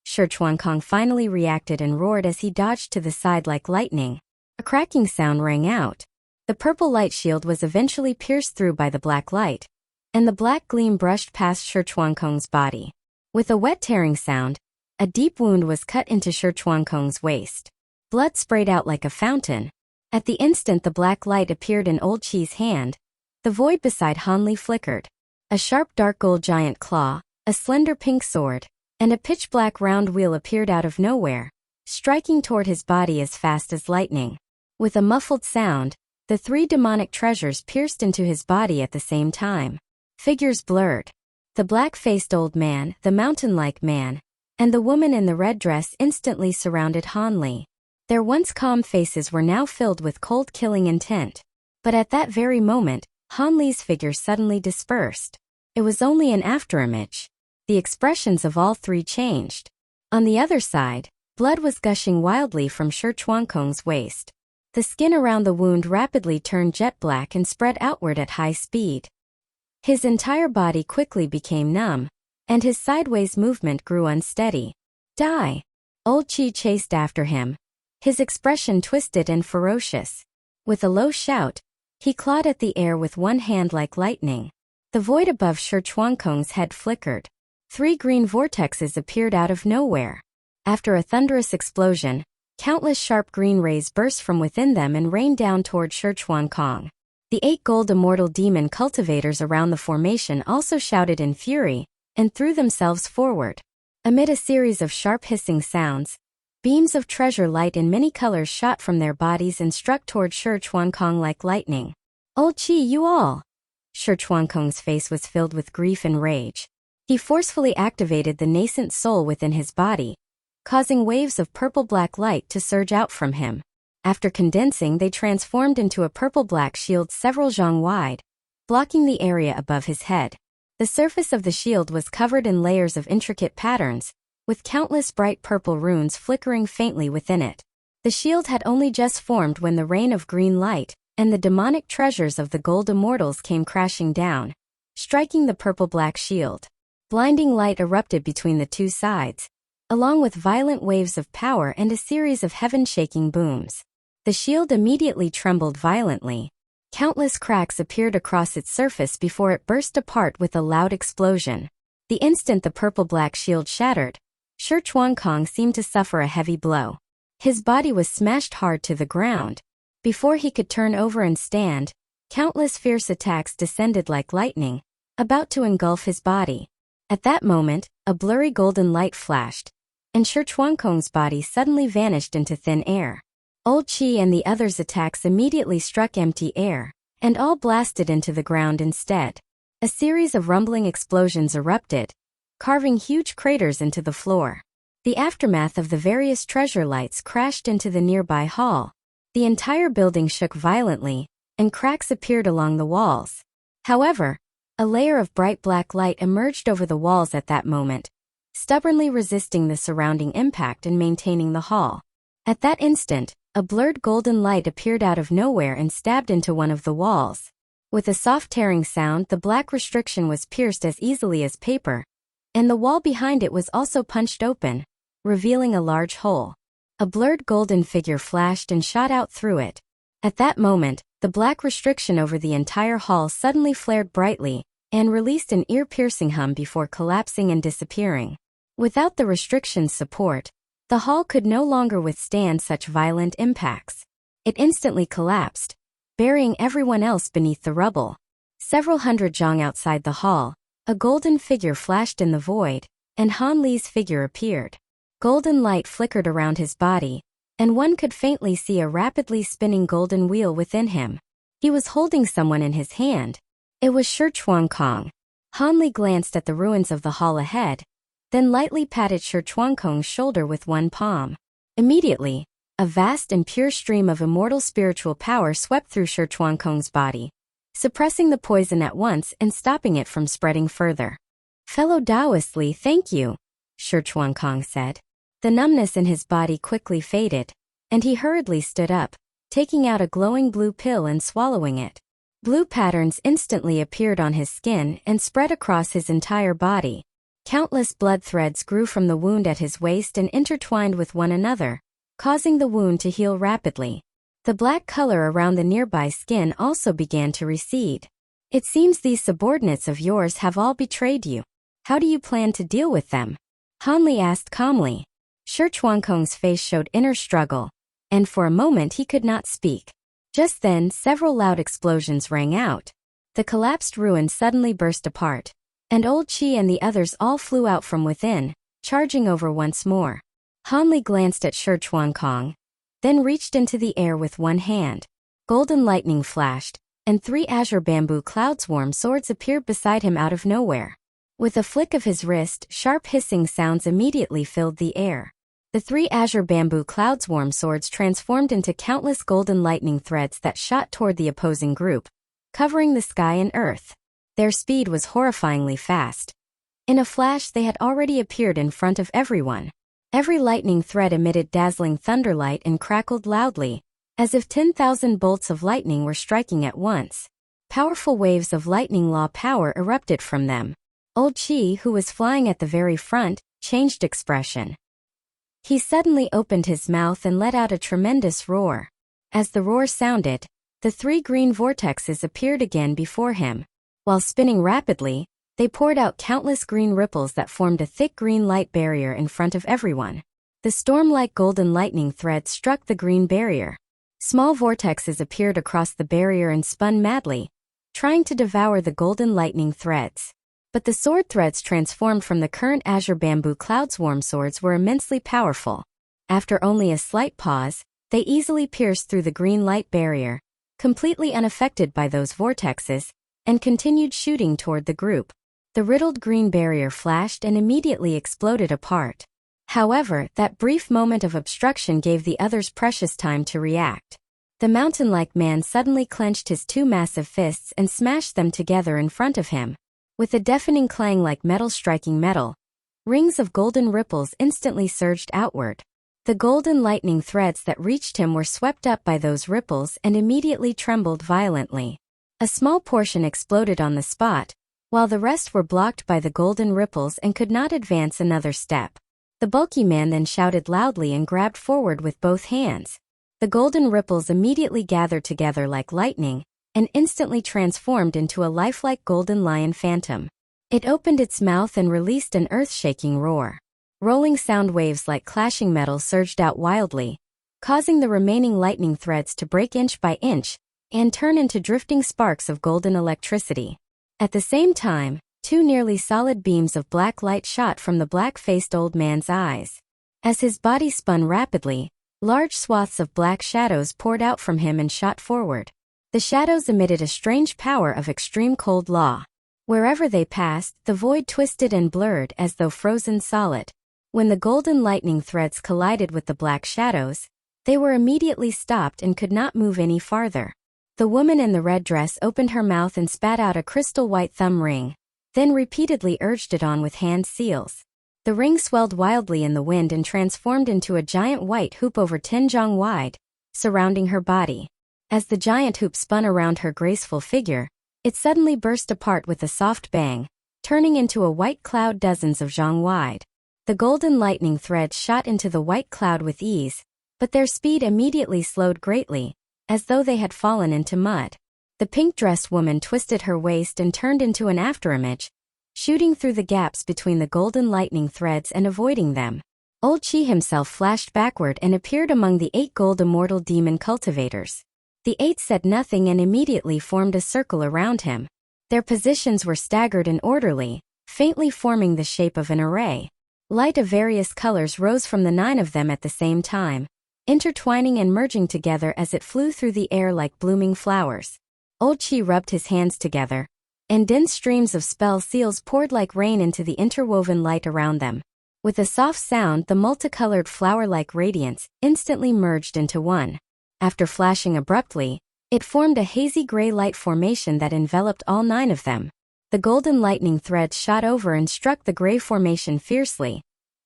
Shi Chuankong finally reacted and roared as he dodged to the side like lightning. A cracking sound rang out. The purple light shield was eventually pierced through by the black light, and the black gleam brushed past Shi Chuankong's body. With a wet tearing sound, a deep wound was cut into Shi Chuankong's waist. Blood sprayed out like a fountain. At the instant the black light appeared in Old Qi's hand, the void beside Han Li flickered. A sharp dark gold giant claw, a slender pink sword, and a pitch-black round wheel appeared out of nowhere, striking toward his body as fast as lightning. With a muffled sound, the 3 demonic treasures pierced into his body at the same time. Figures blurred. The black-faced old man, the mountain-like man, and the woman in the red dress instantly surrounded Han Li. Their once calm faces were now filled with cold killing intent. But at that very moment, Han Li's figure suddenly dispersed. It was only an afterimage. The expressions of all 3 changed. On the other side, blood was gushing wildly from Shi Chuankong's waist. The skin around the wound rapidly turned jet black and spread outward at high speed. His entire body quickly became numb, and his sideways movement grew unsteady. Die! Old Qi chased after him, his expression twisted and ferocious. With a low shout, he clawed at the air with one hand like lightning. The void above Shi Chuankong's head flickered. 3 green vortexes appeared out of nowhere. After a thunderous explosion, countless sharp green rays burst from within them and rained down toward Shi Chuankong. The 8 gold immortal demon cultivators around the formation also shouted in fury, and threw themselves forward. Amid a series of sharp hissing sounds, beams of treasure light in many colors shot from their bodies and struck toward Shi Chuankong like lightning. Old Qi, you all! Shi Chuankong's face was filled with grief and rage. He forcefully activated the nascent soul within his body, causing waves of purple-black light to surge out from him. After condensing, they transformed into a purple-black shield several zhang wide, blocking the area above his head. The surface of the shield was covered in layers of intricate patterns, with countless bright purple runes flickering faintly within it. The shield had only just formed when the rain of green light and the demonic treasures of the gold immortals came crashing down, striking the purple-black shield. Blinding light erupted between the two sides, along with violent waves of power and a series of heaven-shaking booms. The shield immediately trembled violently. Countless cracks appeared across its surface before it burst apart with a loud explosion. The instant the purple-black shield shattered, Shi Chuankong seemed to suffer a heavy blow. His body was smashed hard to the ground. Before he could turn over and stand, countless fierce attacks descended like lightning, about to engulf his body. At that moment, a blurry golden light flashed, and Shi Chuankong's body suddenly vanished into thin air. Old Qi and the others' attacks immediately struck empty air, and all blasted into the ground instead. A series of rumbling explosions erupted, carving huge craters into the floor. The aftermath of the various treasure lights crashed into the nearby hall. The entire building shook violently, and cracks appeared along the walls. However, a layer of bright black light emerged over the walls at that moment, stubbornly resisting the surrounding impact and maintaining the hall. At that instant, a blurred golden light appeared out of nowhere and stabbed into one of the walls. With a soft tearing sound, the black restriction was pierced as easily as paper, and the wall behind it was also punched open, revealing a large hole. A blurred golden figure flashed and shot out through it. At that moment, the black restriction over the entire hall suddenly flared brightly and released an ear-piercing hum before collapsing and disappearing. Without the restriction's support, the hall could no longer withstand such violent impacts. It instantly collapsed, burying everyone else beneath the rubble. Several hundred zhang outside the hall, a golden figure flashed in the void, and Han Li's figure appeared. Golden light flickered around his body, and one could faintly see a rapidly spinning golden wheel within him. He was holding someone in his hand. It was Shi Chuankong. Han Li glanced at the ruins of the hall ahead, then lightly patted Shi Chuankong's shoulder with one palm. Immediately, a vast and pure stream of immortal spiritual power swept through Shi Chuankong's body, suppressing the poison at once and stopping it from spreading further. "Fellow Taoist Li, thank you," Shi Chuankong said. The numbness in his body quickly faded, and he hurriedly stood up, taking out a glowing blue pill and swallowing it. Blue patterns instantly appeared on his skin and spread across his entire body. Countless blood threads grew from the wound at his waist and intertwined with one another, causing the wound to heal rapidly. The black color around the nearby skin also began to recede. "It seems these subordinates of yours have all betrayed you. How do you plan to deal with them?" Han Li asked calmly. Shi Chuankong's face showed inner struggle, and for a moment he could not speak. Just then, several loud explosions rang out. The collapsed ruin suddenly burst apart, and Old Qi and the others all flew out from within, charging over once more. Han Li glanced at Shi Chuankong, then reached into the air with one hand. Golden lightning flashed, and 3 azure bamboo cloudswarm swords appeared beside him out of nowhere. With a flick of his wrist, sharp hissing sounds immediately filled the air. The 3 azure bamboo cloudswarm swords transformed into countless golden lightning threads that shot toward the opposing group, covering the sky and earth. Their speed was horrifyingly fast. In a flash, they had already appeared in front of everyone. Every lightning thread emitted dazzling thunderlight and crackled loudly, as if 10,000 bolts of lightning were striking at once. Powerful waves of lightning law power erupted from them. Old Qi, who was flying at the very front, changed expression. He suddenly opened his mouth and let out a tremendous roar. As the roar sounded, the 3 green vortexes appeared again before him. While spinning rapidly, they poured out countless green ripples that formed a thick green light barrier in front of everyone. The storm-like golden lightning threads struck the green barrier. Small vortexes appeared across the barrier and spun madly, trying to devour the golden lightning threads. But the sword threads transformed from the current azure bamboo cloudswarm swords were immensely powerful. After only a slight pause, they easily pierced through the green light barrier, completely unaffected by those vortexes, and continued shooting toward the group. The riddled green barrier flashed and immediately exploded apart. However, that brief moment of obstruction gave the others precious time to react. The mountain-like man suddenly clenched his two massive fists and smashed them together in front of him. With a deafening clang like metal striking metal, rings of golden ripples instantly surged outward. The golden lightning threads that reached him were swept up by those ripples and immediately trembled violently. A small portion exploded on the spot, while the rest were blocked by the golden ripples and could not advance another step. The bulky man then shouted loudly and grabbed forward with both hands. The golden ripples immediately gathered together like lightning, and instantly transformed into a lifelike golden lion phantom. It opened its mouth and released an earth-shaking roar. Rolling sound waves like clashing metal surged out wildly, causing the remaining lightning threads to break inch by inch and turn into drifting sparks of golden electricity. At the same time, two nearly solid beams of black light shot from the black-faced old man's eyes. As his body spun rapidly, large swaths of black shadows poured out from him and shot forward. The shadows emitted a strange power of extreme cold law. Wherever they passed, the void twisted and blurred as though frozen solid. When the golden lightning threads collided with the black shadows, they were immediately stopped and could not move any farther. The woman in the red dress opened her mouth and spat out a crystal-white thumb ring, then repeatedly urged it on with hand seals. The ring swelled wildly in the wind and transformed into a giant white hoop over 10 jong wide, surrounding her body. As the giant hoop spun around her graceful figure, it suddenly burst apart with a soft bang, turning into a white cloud dozens of jong wide. The golden lightning threads shot into the white cloud with ease, but their speed immediately slowed greatly, as though they had fallen into mud. The pink-dressed woman twisted her waist and turned into an afterimage, shooting through the gaps between the golden lightning threads and avoiding them. Old Chi himself flashed backward and appeared among the 8 gold immortal demon cultivators. The 8 said nothing and immediately formed a circle around him. Their positions were staggered and orderly, faintly forming the shape of an array. Light of various colors rose from the 9 of them at the same time, intertwining and merging together as it flew through the air like blooming flowers. Old Chi rubbed his hands together, and dense streams of spell seals poured like rain into the interwoven light around them. With a soft sound, the multicolored flower-like radiance instantly merged into one. After flashing abruptly, it formed a hazy gray light formation that enveloped all 9 of them. The golden lightning threads shot over and struck the gray formation fiercely,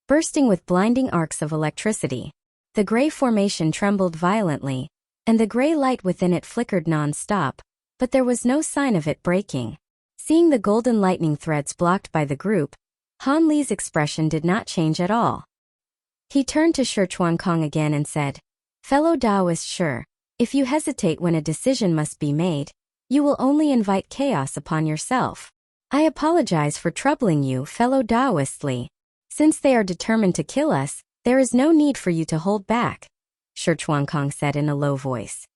bursting with blinding arcs of electricity. The gray formation trembled violently, and the gray light within it flickered non-stop, but there was no sign of it breaking. Seeing the golden lightning threads blocked by the group, Han Li's expression did not change at all. He turned to Shi Chuankong again and said, "Fellow Taoist Shi, if you hesitate when a decision must be made, you will only invite chaos upon yourself. I apologize for troubling you, fellow Taoist Li. Since they are determined to kill us, there is no need for you to hold back," Shi Chuankong said in a low voice.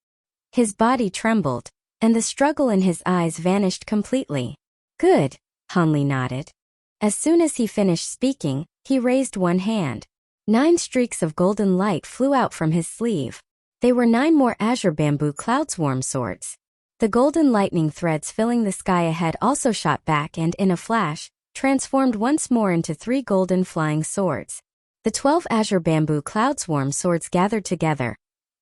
His body trembled, and the struggle in his eyes vanished completely. "Good," Han Li nodded. As soon as he finished speaking, he raised one hand. 9 streaks of golden light flew out from his sleeve. They were 9 more azure bamboo cloud swarm swords. The golden lightning threads filling the sky ahead also shot back and, in a flash, transformed once more into 3 golden flying swords. The 12 azure bamboo cloud swarm swords gathered together,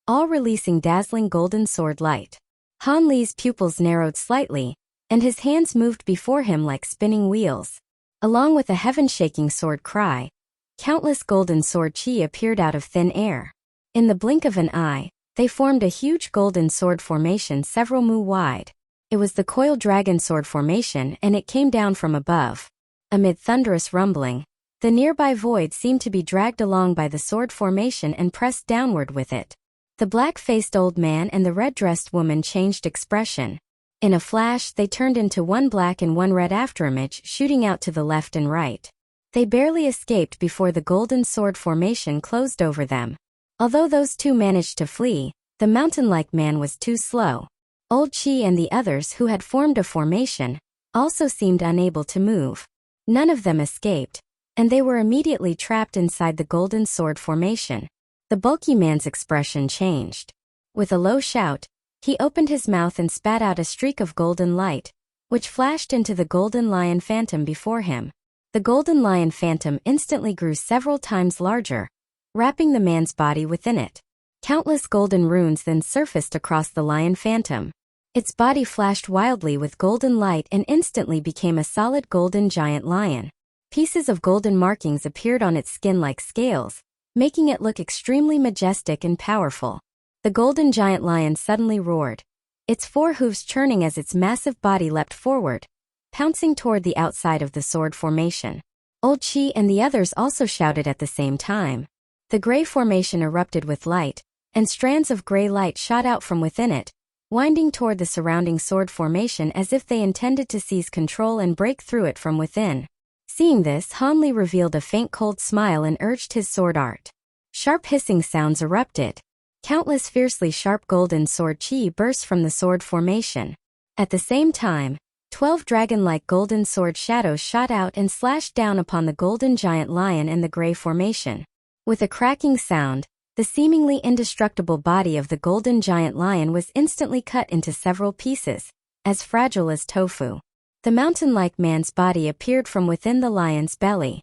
all releasing dazzling golden sword light. Han Li's pupils narrowed slightly, and his hands moved before him like spinning wheels. Along with a heaven-shaking sword cry, countless golden sword chi appeared out of thin air. In the blink of an eye, they formed a huge golden sword formation several mu wide. It was the coiled dragon sword formation, and it came down from above. Amid thunderous rumbling, the nearby void seemed to be dragged along by the sword formation and pressed downward with it. The black-faced old man and the red-dressed woman changed expression. In a flash, they turned into one black and one red afterimage, shooting out to the left and right. They barely escaped before the golden sword formation closed over them. Although those 2 managed to flee, the mountain-like man was too slow. Old Chi and the others who had formed a formation also seemed unable to move. None of them escaped, and they were immediately trapped inside the golden sword formation. The bulky man's expression changed. With a low shout, he opened his mouth and spat out a streak of golden light, which flashed into the golden lion phantom before him. The golden lion phantom instantly grew several times larger, wrapping the man's body within it. Countless golden runes then surfaced across the lion phantom. Its body flashed wildly with golden light and instantly became a solid golden giant lion. Pieces of golden markings appeared on its skin like scales, making it look extremely majestic and powerful. The golden giant lion suddenly roared, its four hooves churning as its massive body leapt forward, pouncing toward the outside of the sword formation. Old Chi and the others also shouted at the same time. The gray formation erupted with light, and strands of gray light shot out from within it, winding toward the surrounding sword formation as if they intended to seize control and break through it from within. Seeing this, Hanli revealed a faint cold smile and urged his sword art. Sharp hissing sounds erupted. Countless fiercely sharp golden sword chi burst from the sword formation. At the same time, 12 dragon-like golden sword shadows shot out and slashed down upon the golden giant lion and the gray formation. With a cracking sound, the seemingly indestructible body of the golden giant lion was instantly cut into several pieces, as fragile as tofu. The mountain-like man's body appeared from within the lion's belly.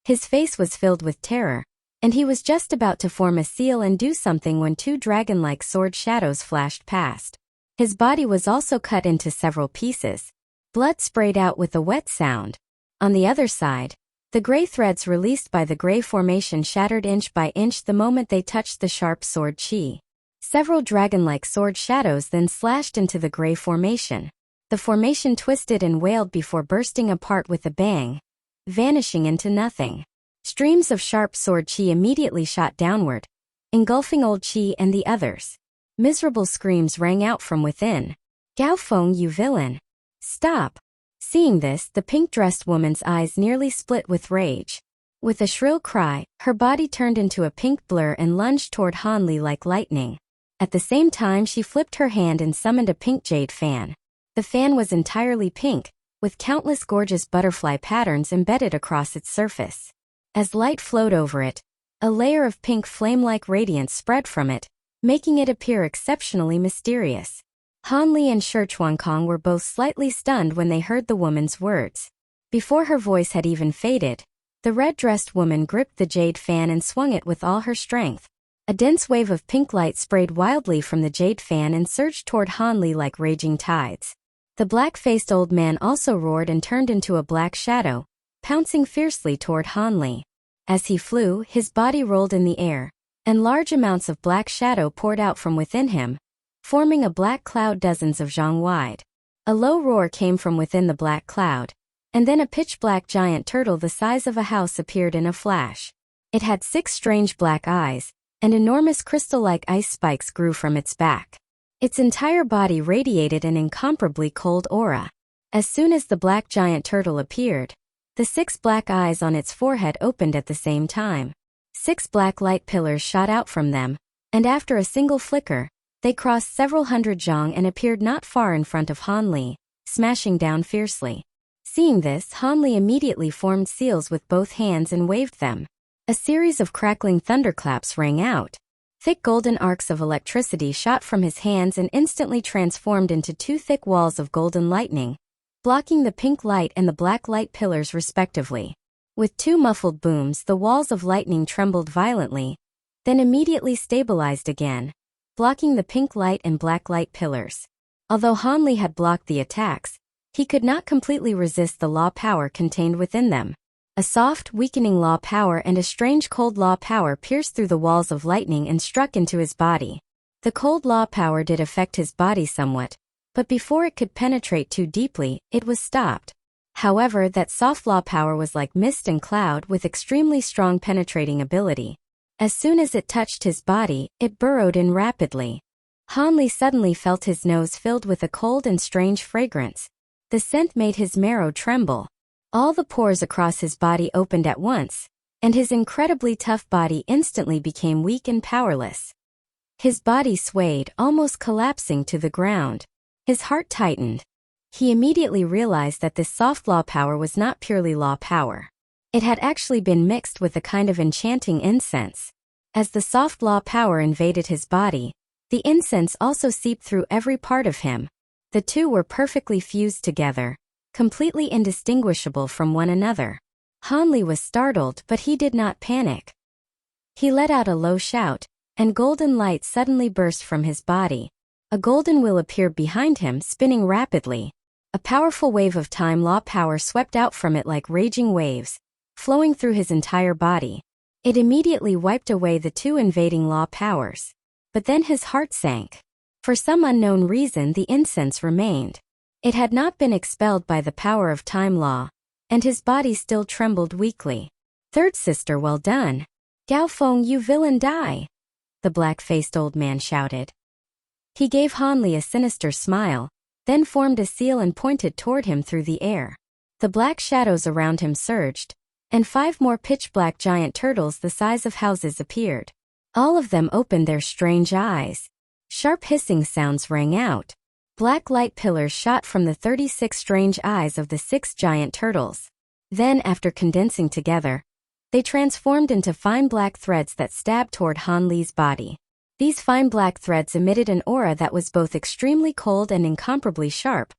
His face was filled with terror, and he was just about to form a seal and do something when 2 dragon-like sword shadows flashed past. His body was also cut into several pieces. Blood sprayed out with a wet sound. On the other side, the gray threads released by the gray formation shattered inch by inch the moment they touched the sharp sword chi. Several dragon-like sword shadows then slashed into the gray formation. The formation twisted and wailed before bursting apart with a bang, vanishing into nothing. Streams of sharp sword chi immediately shot downward, engulfing Old Chi and the others. Miserable screams rang out from within. "Gao Feng, you villain! Stop!" Seeing this, the pink-dressed woman's eyes nearly split with rage. With a shrill cry, her body turned into a pink blur and lunged toward Hanli like lightning. At the same time, she flipped her hand and summoned a pink jade fan. The fan was entirely pink, with countless gorgeous butterfly patterns embedded across its surface. As light flowed over it, a layer of pink flame-like radiance spread from it, making it appear exceptionally mysterious. Hanli and Shi Chuankong were both slightly stunned when they heard the woman's words. Before her voice had even faded, the red-dressed woman gripped the jade fan and swung it with all her strength. A dense wave of pink light sprayed wildly from the jade fan and surged toward Hanli like raging tides. The black-faced old man also roared and turned into a black shadow, pouncing fiercely toward Hanli. As he flew, his body rolled in the air, and large amounts of black shadow poured out from within him, forming a black cloud dozens of zhang wide. A low roar came from within the black cloud, and then a pitch-black giant turtle the size of a house appeared in a flash. It had 6 strange black eyes, and enormous crystal-like ice spikes grew from its back. Its entire body radiated an incomparably cold aura. As soon as the black giant turtle appeared, the 6 black eyes on its forehead opened at the same time. 6 black light pillars shot out from them, and after a single flicker, they crossed several hundred zhang and appeared not far in front of Hanli, smashing down fiercely. Seeing this, Hanli immediately formed seals with both hands and waved them. A series of crackling thunderclaps rang out. Thick golden arcs of electricity shot from his hands and instantly transformed into 2 thick walls of golden lightning, blocking the pink light and the black light pillars respectively. With 2 muffled booms, the walls of lightning trembled violently, then immediately stabilized again, blocking the pink light and black light pillars. Although Hanli had blocked the attacks, he could not completely resist the law power contained within them. A soft, weakening law power and a strange cold law power pierced through the walls of lightning and struck into his body. The cold law power did affect his body somewhat, but before it could penetrate too deeply, it was stopped. However, that soft law power was like mist and cloud with extremely strong penetrating ability. As soon as it touched his body, it burrowed in rapidly. Hanli suddenly felt his nose filled with a cold and strange fragrance. The scent made his marrow tremble. All the pores across his body opened at once, and his incredibly tough body instantly became weak and powerless. His body swayed, almost collapsing to the ground. His heart tightened. He immediately realized that this soft law power was not purely law power. It had actually been mixed with a kind of enchanting incense. As the soft law power invaded his body, the incense also seeped through every part of him. The two were perfectly fused together, completely indistinguishable from one another. Hanli was startled, but he did not panic. He let out a low shout, and golden light suddenly burst from his body. A golden wheel appeared behind him, spinning rapidly. A powerful wave of time law power swept out from it like raging waves, flowing through his entire body. It immediately wiped away the two invading law powers. But then his heart sank. For some unknown reason, the incense remained. It had not been expelled by the power of time law, and his body still trembled weakly. Third sister, well done. Gao Feng, you villain, die! The black-faced old man shouted. He gave Hanli a sinister smile, then formed a seal and pointed toward him through the air. The black shadows around him surged, and 5 more pitch-black giant turtles the size of houses appeared. All of them opened their strange eyes. Sharp hissing sounds rang out. Black light pillars shot from the 36 strange eyes of the 6 giant turtles. Then, after condensing together, they transformed into fine black threads that stabbed toward Hanli's body. These fine black threads emitted an aura that was both extremely cold and incomparably sharp,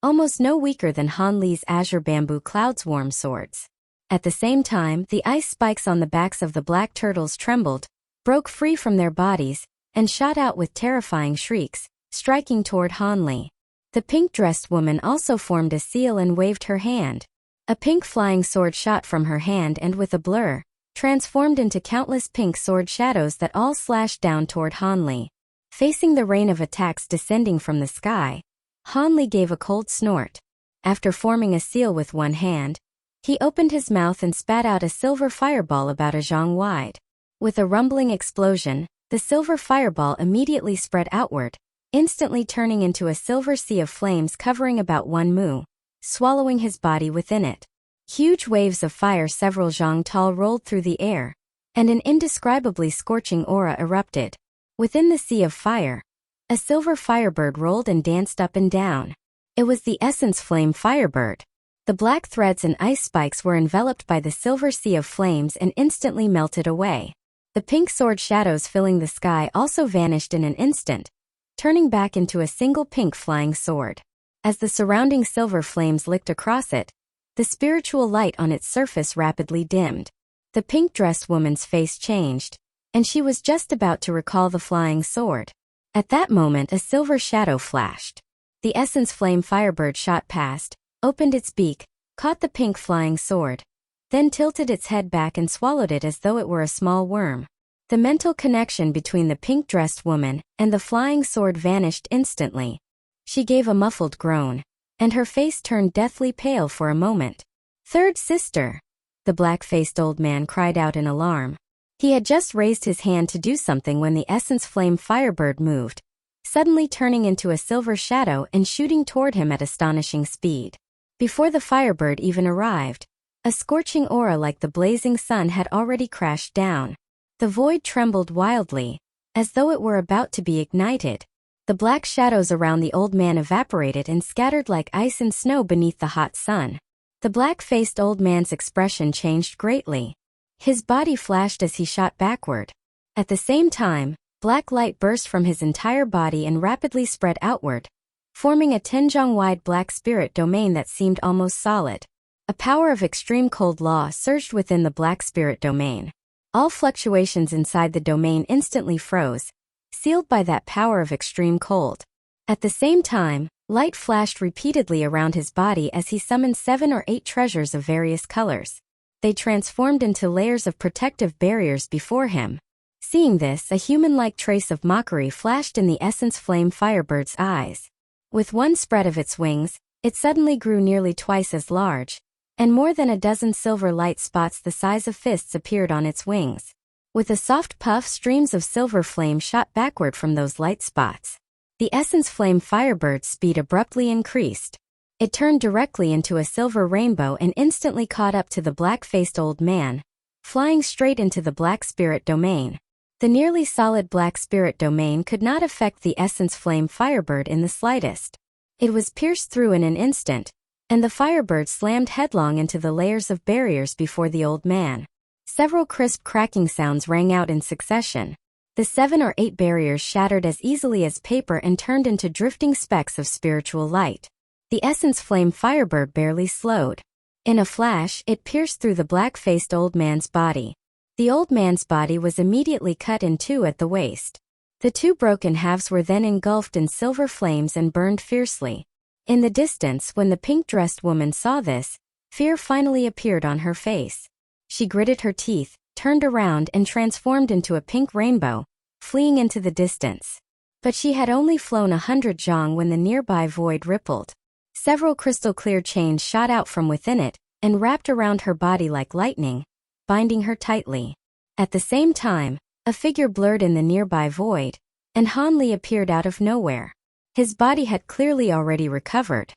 almost no weaker than Hanli's azure bamboo cloud's warm swords. At the same time, the ice spikes on the backs of the black turtles trembled, broke free from their bodies, and shot out with terrifying shrieks, striking toward Hanli. The pink-dressed woman also formed a seal and waved her hand. A pink flying sword shot from her hand and with a blur, transformed into countless pink sword shadows that all slashed down toward Hanli. Facing the rain of attacks descending from the sky, Hanli gave a cold snort. After forming a seal with one hand, he opened his mouth and spat out a silver fireball about a zhang wide. With a rumbling explosion, the silver fireball immediately spread outward, instantly turning into a silver sea of flames covering about 1 mu, swallowing his body within it. Huge waves of fire several zhang tall rolled through the air, and an indescribably scorching aura erupted. Within the sea of fire, a silver firebird rolled and danced up and down. It was the essence flame firebird. The black threads and ice spikes were enveloped by the silver sea of flames and instantly melted away. The pink sword shadows filling the sky also vanished in an instant, turning back into a single pink flying sword. As the surrounding silver flames licked across it, the spiritual light on its surface rapidly dimmed. The pink-dressed woman's face changed, and she was just about to recall the flying sword. At that moment, a silver shadow flashed. The essence flame firebird shot past, opened its beak, caught the pink flying sword, then tilted its head back and swallowed it as though it were a small worm. The mental connection between the pink-dressed woman and the flying sword vanished instantly. She gave a muffled groan, and her face turned deathly pale for a moment. "Third sister!" the black-faced old man cried out in alarm. He had just raised his hand to do something when the essence flame firebird moved, suddenly turning into a silver shadow and shooting toward him at astonishing speed. Before the firebird even arrived, a scorching aura like the blazing sun had already crashed down. The void trembled wildly, as though it were about to be ignited. The black shadows around the old man evaporated and scattered like ice and snow beneath the hot sun. The black-faced old man's expression changed greatly. His body flashed as he shot backward. At the same time, black light burst from his entire body and rapidly spread outward, forming a 10-zhang-wide black spirit domain that seemed almost solid. A power of extreme cold law surged within the black spirit domain. All fluctuations inside the domain instantly froze, sealed by that power of extreme cold. At the same time, light flashed repeatedly around his body as he summoned 7 or 8 treasures of various colors. They transformed into layers of protective barriers before him. Seeing this, a human-like trace of mockery flashed in the essence flame firebird's eyes. With one spread of its wings, it suddenly grew nearly twice as large, and more than a dozen silver light spots the size of fists appeared on its wings. With a soft puff, streams of silver flame shot backward from those light spots. The essence flame firebird's speed abruptly increased. It turned directly into a silver rainbow and instantly caught up to the black-faced old man, flying straight into the black spirit domain. The nearly solid black spirit domain could not affect the essence flame firebird in the slightest. It was pierced through in an instant, and the firebird slammed headlong into the layers of barriers before the old man. Several crisp cracking sounds rang out in succession. The 7 or 8 barriers shattered as easily as paper and turned into drifting specks of spiritual light. The essence flame firebird barely slowed. In a flash, it pierced through the black-faced old man's body. The old man's body was immediately cut in two at the waist. The two broken halves were then engulfed in silver flames and burned fiercely. In the distance, when the pink-dressed woman saw this, fear finally appeared on her face. She gritted her teeth, turned around and transformed into a pink rainbow, fleeing into the distance. But she had only flown 100 zhang when the nearby void rippled. Several crystal-clear chains shot out from within it and wrapped around her body like lightning, binding her tightly. At the same time, a figure blurred in the nearby void, and Han Li appeared out of nowhere. His body had clearly already recovered.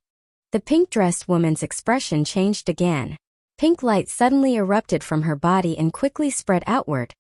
The pink-dressed woman's expression changed again. Pink light suddenly erupted from her body and quickly spread outward,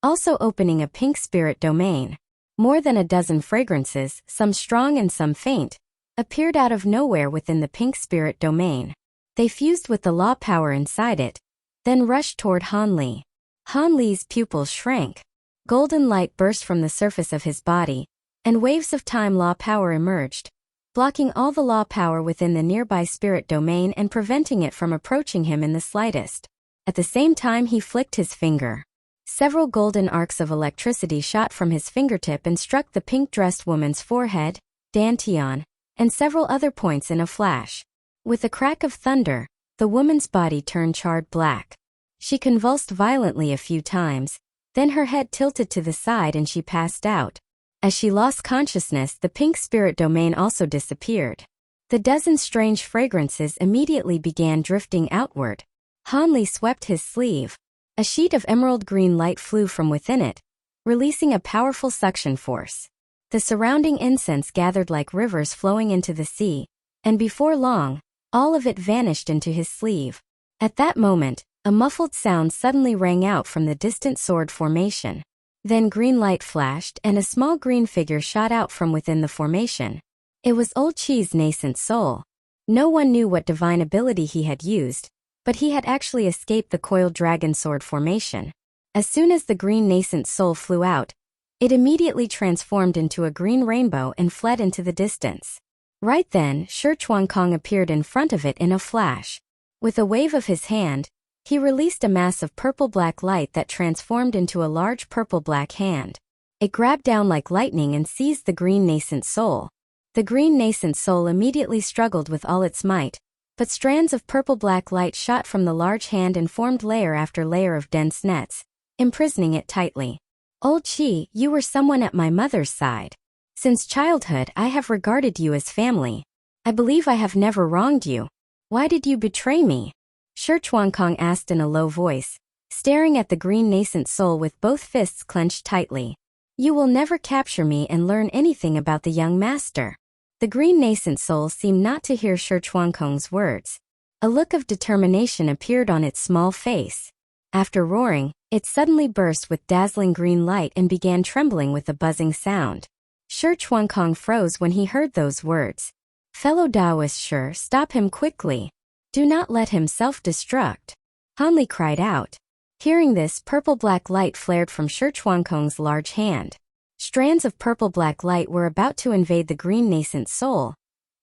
also opening a pink spirit domain. More than a dozen fragrances, some strong and some faint, appeared out of nowhere within the pink spirit domain. They fused with the law power inside it, then rushed toward Han Li. Han Li's pupils shrank. Golden light burst from the surface of his body, and waves of time law power emerged, blocking all the law power within the nearby spirit domain and preventing it from approaching him in the slightest. At the same time he flicked his finger. Several golden arcs of electricity shot from his fingertip and struck the pink-dressed woman's forehead, dantian, and several other points in a flash. With a crack of thunder, the woman's body turned charred black. She convulsed violently a few times, then her head tilted to the side and she passed out. As she lost consciousness, the pink spirit domain also disappeared. The dozen strange fragrances immediately began drifting outward. Han Li swept his sleeve. A sheet of emerald green light flew from within it, releasing a powerful suction force. The surrounding incense gathered like rivers flowing into the sea, and before long, all of it vanished into his sleeve. At that moment, a muffled sound suddenly rang out from the distant sword formation. Then green light flashed and a small green figure shot out from within the formation. It was Old Chi's nascent soul. No one knew what divine ability he had used, but he had actually escaped the coiled dragon sword formation. As soon as the green nascent soul flew out, it immediately transformed into a green rainbow and fled into the distance. Right then, Shi Chuankong appeared in front of it in a flash. With a wave of his hand, he released a mass of purple-black light that transformed into a large purple-black hand. It grabbed down like lightning and seized the green nascent soul. The green nascent soul immediately struggled with all its might, but strands of purple-black light shot from the large hand and formed layer after layer of dense nets, imprisoning it tightly. Old Chi, you were someone at my mother's side. Since childhood I have regarded you as family. I believe I have never wronged you. Why did you betray me? Shi Chuankong asked in a low voice, staring at the green nascent soul with both fists clenched tightly. You will never capture me and learn anything about the young master. The green nascent soul seemed not to hear Shi Chuankong's words. A look of determination appeared on its small face. After roaring, it suddenly burst with dazzling green light and began trembling with a buzzing sound. Shi Chuankong froze when he heard those words. Fellow Taoist Shi, stop him quickly. Do not let him self-destruct. Han Li cried out. Hearing this, purple-black light flared from Shi Chuankong's large hand. Strands of purple-black light were about to invade the green nascent soul,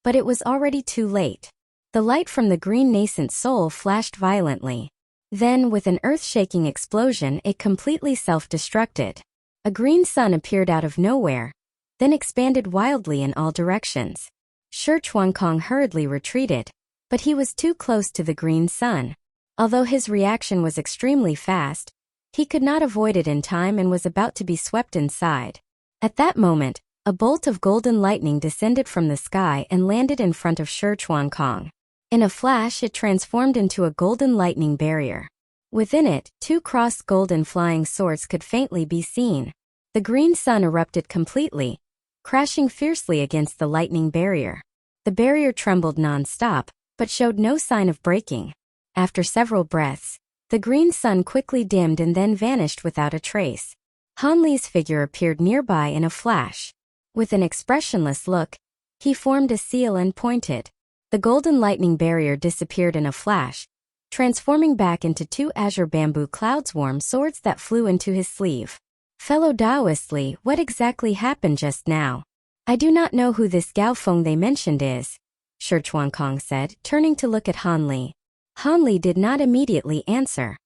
but it was already too late. The light from the green nascent soul flashed violently. Then, with an earth-shaking explosion, it completely self-destructed. A green sun appeared out of nowhere, then expanded wildly in all directions. Shi Chuankong hurriedly retreated, but he was too close to the green sun. Although his reaction was extremely fast, he could not avoid it in time and was about to be swept inside. At that moment, a bolt of golden lightning descended from the sky and landed in front of Shi Chuankong. In a flash, it transformed into a golden lightning barrier. Within it, two crossed golden flying swords could faintly be seen. The green sun erupted completely, crashing fiercely against the lightning barrier. The barrier trembled non-stop, but showed no sign of breaking. After several breaths, the green sun quickly dimmed and then vanished without a trace. Han Li's figure appeared nearby in a flash. With an expressionless look, he formed a seal and pointed. The golden lightning barrier disappeared in a flash, transforming back into two azure bamboo cloud-swarm swords that flew into his sleeve. Fellow Taoist Li, what exactly happened just now? I do not know who this Gao Feng they mentioned is, Shi Chuankong said, turning to look at Han Li. Han Li did not immediately answer.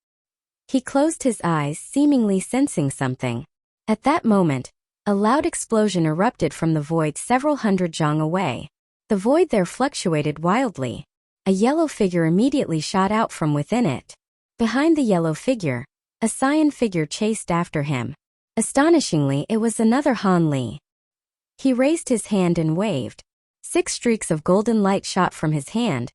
He closed his eyes, seemingly sensing something. At that moment, a loud explosion erupted from the void several hundred zhang away. The void there fluctuated wildly. A yellow figure immediately shot out from within it. Behind the yellow figure, a cyan figure chased after him. Astonishingly, it was another Han Li. He raised his hand and waved. 6 streaks of golden light shot from his hand.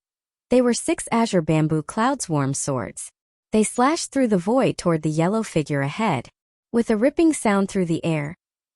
They were 6 azure bamboo cloudswarm swords. They slashed through the void toward the yellow figure ahead. With a ripping sound through the air,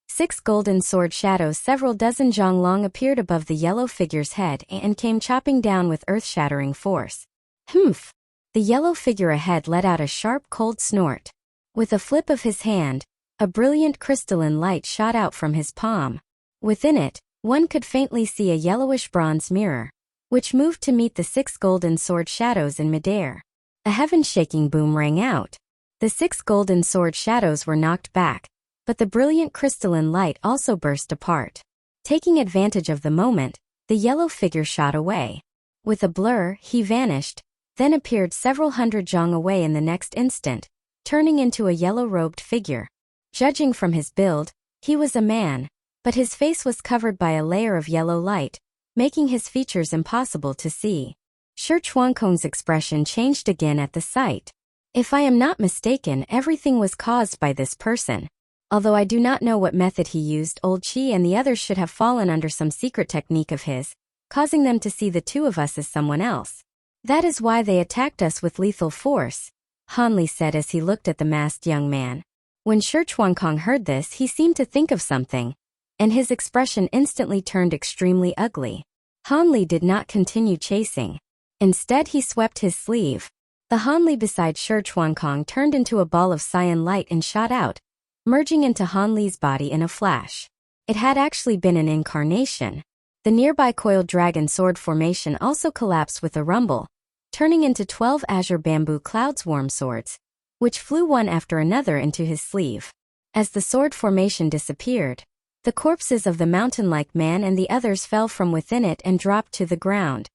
6 golden sword shadows several dozen zhang long appeared above the yellow figure's head and came chopping down with earth-shattering force. Humph! The yellow figure ahead let out a sharp, cold snort. With a flip of his hand, a brilliant crystalline light shot out from his palm. Within it, one could faintly see a yellowish bronze mirror, which moved to meet the 6 golden sword shadows in midair. A heaven-shaking boom rang out. The 6 golden sword shadows were knocked back, but the brilliant crystalline light also burst apart. Taking advantage of the moment, the yellow figure shot away. With a blur, he vanished, then appeared several hundred zhang away in the next instant, turning into a yellow-robed figure. Judging from his build, he was a man, but his face was covered by a layer of yellow light, making his features impossible to see. Shi Chuankong's expression changed again at the sight. If I am not mistaken, everything was caused by this person. Although I do not know what method he used, old Qi and the others should have fallen under some secret technique of his, causing them to see the two of us as someone else. That is why they attacked us with lethal force, Han Li said as he looked at the masked young man. When Shi Chuankong heard this, he seemed to think of something, and his expression instantly turned extremely ugly. Han Li did not continue chasing. Instead, he swept his sleeve. The Han Li beside Shi Chuankong turned into a ball of cyan light and shot out, merging into Han Li's body in a flash. It had actually been an incarnation. The nearby coiled dragon sword formation also collapsed with a rumble, turning into 12 azure bamboo cloudswarm swords, which flew one after another into his sleeve. As the sword formation disappeared, the corpses of the mountain-like man and the others fell from within it and dropped to the ground.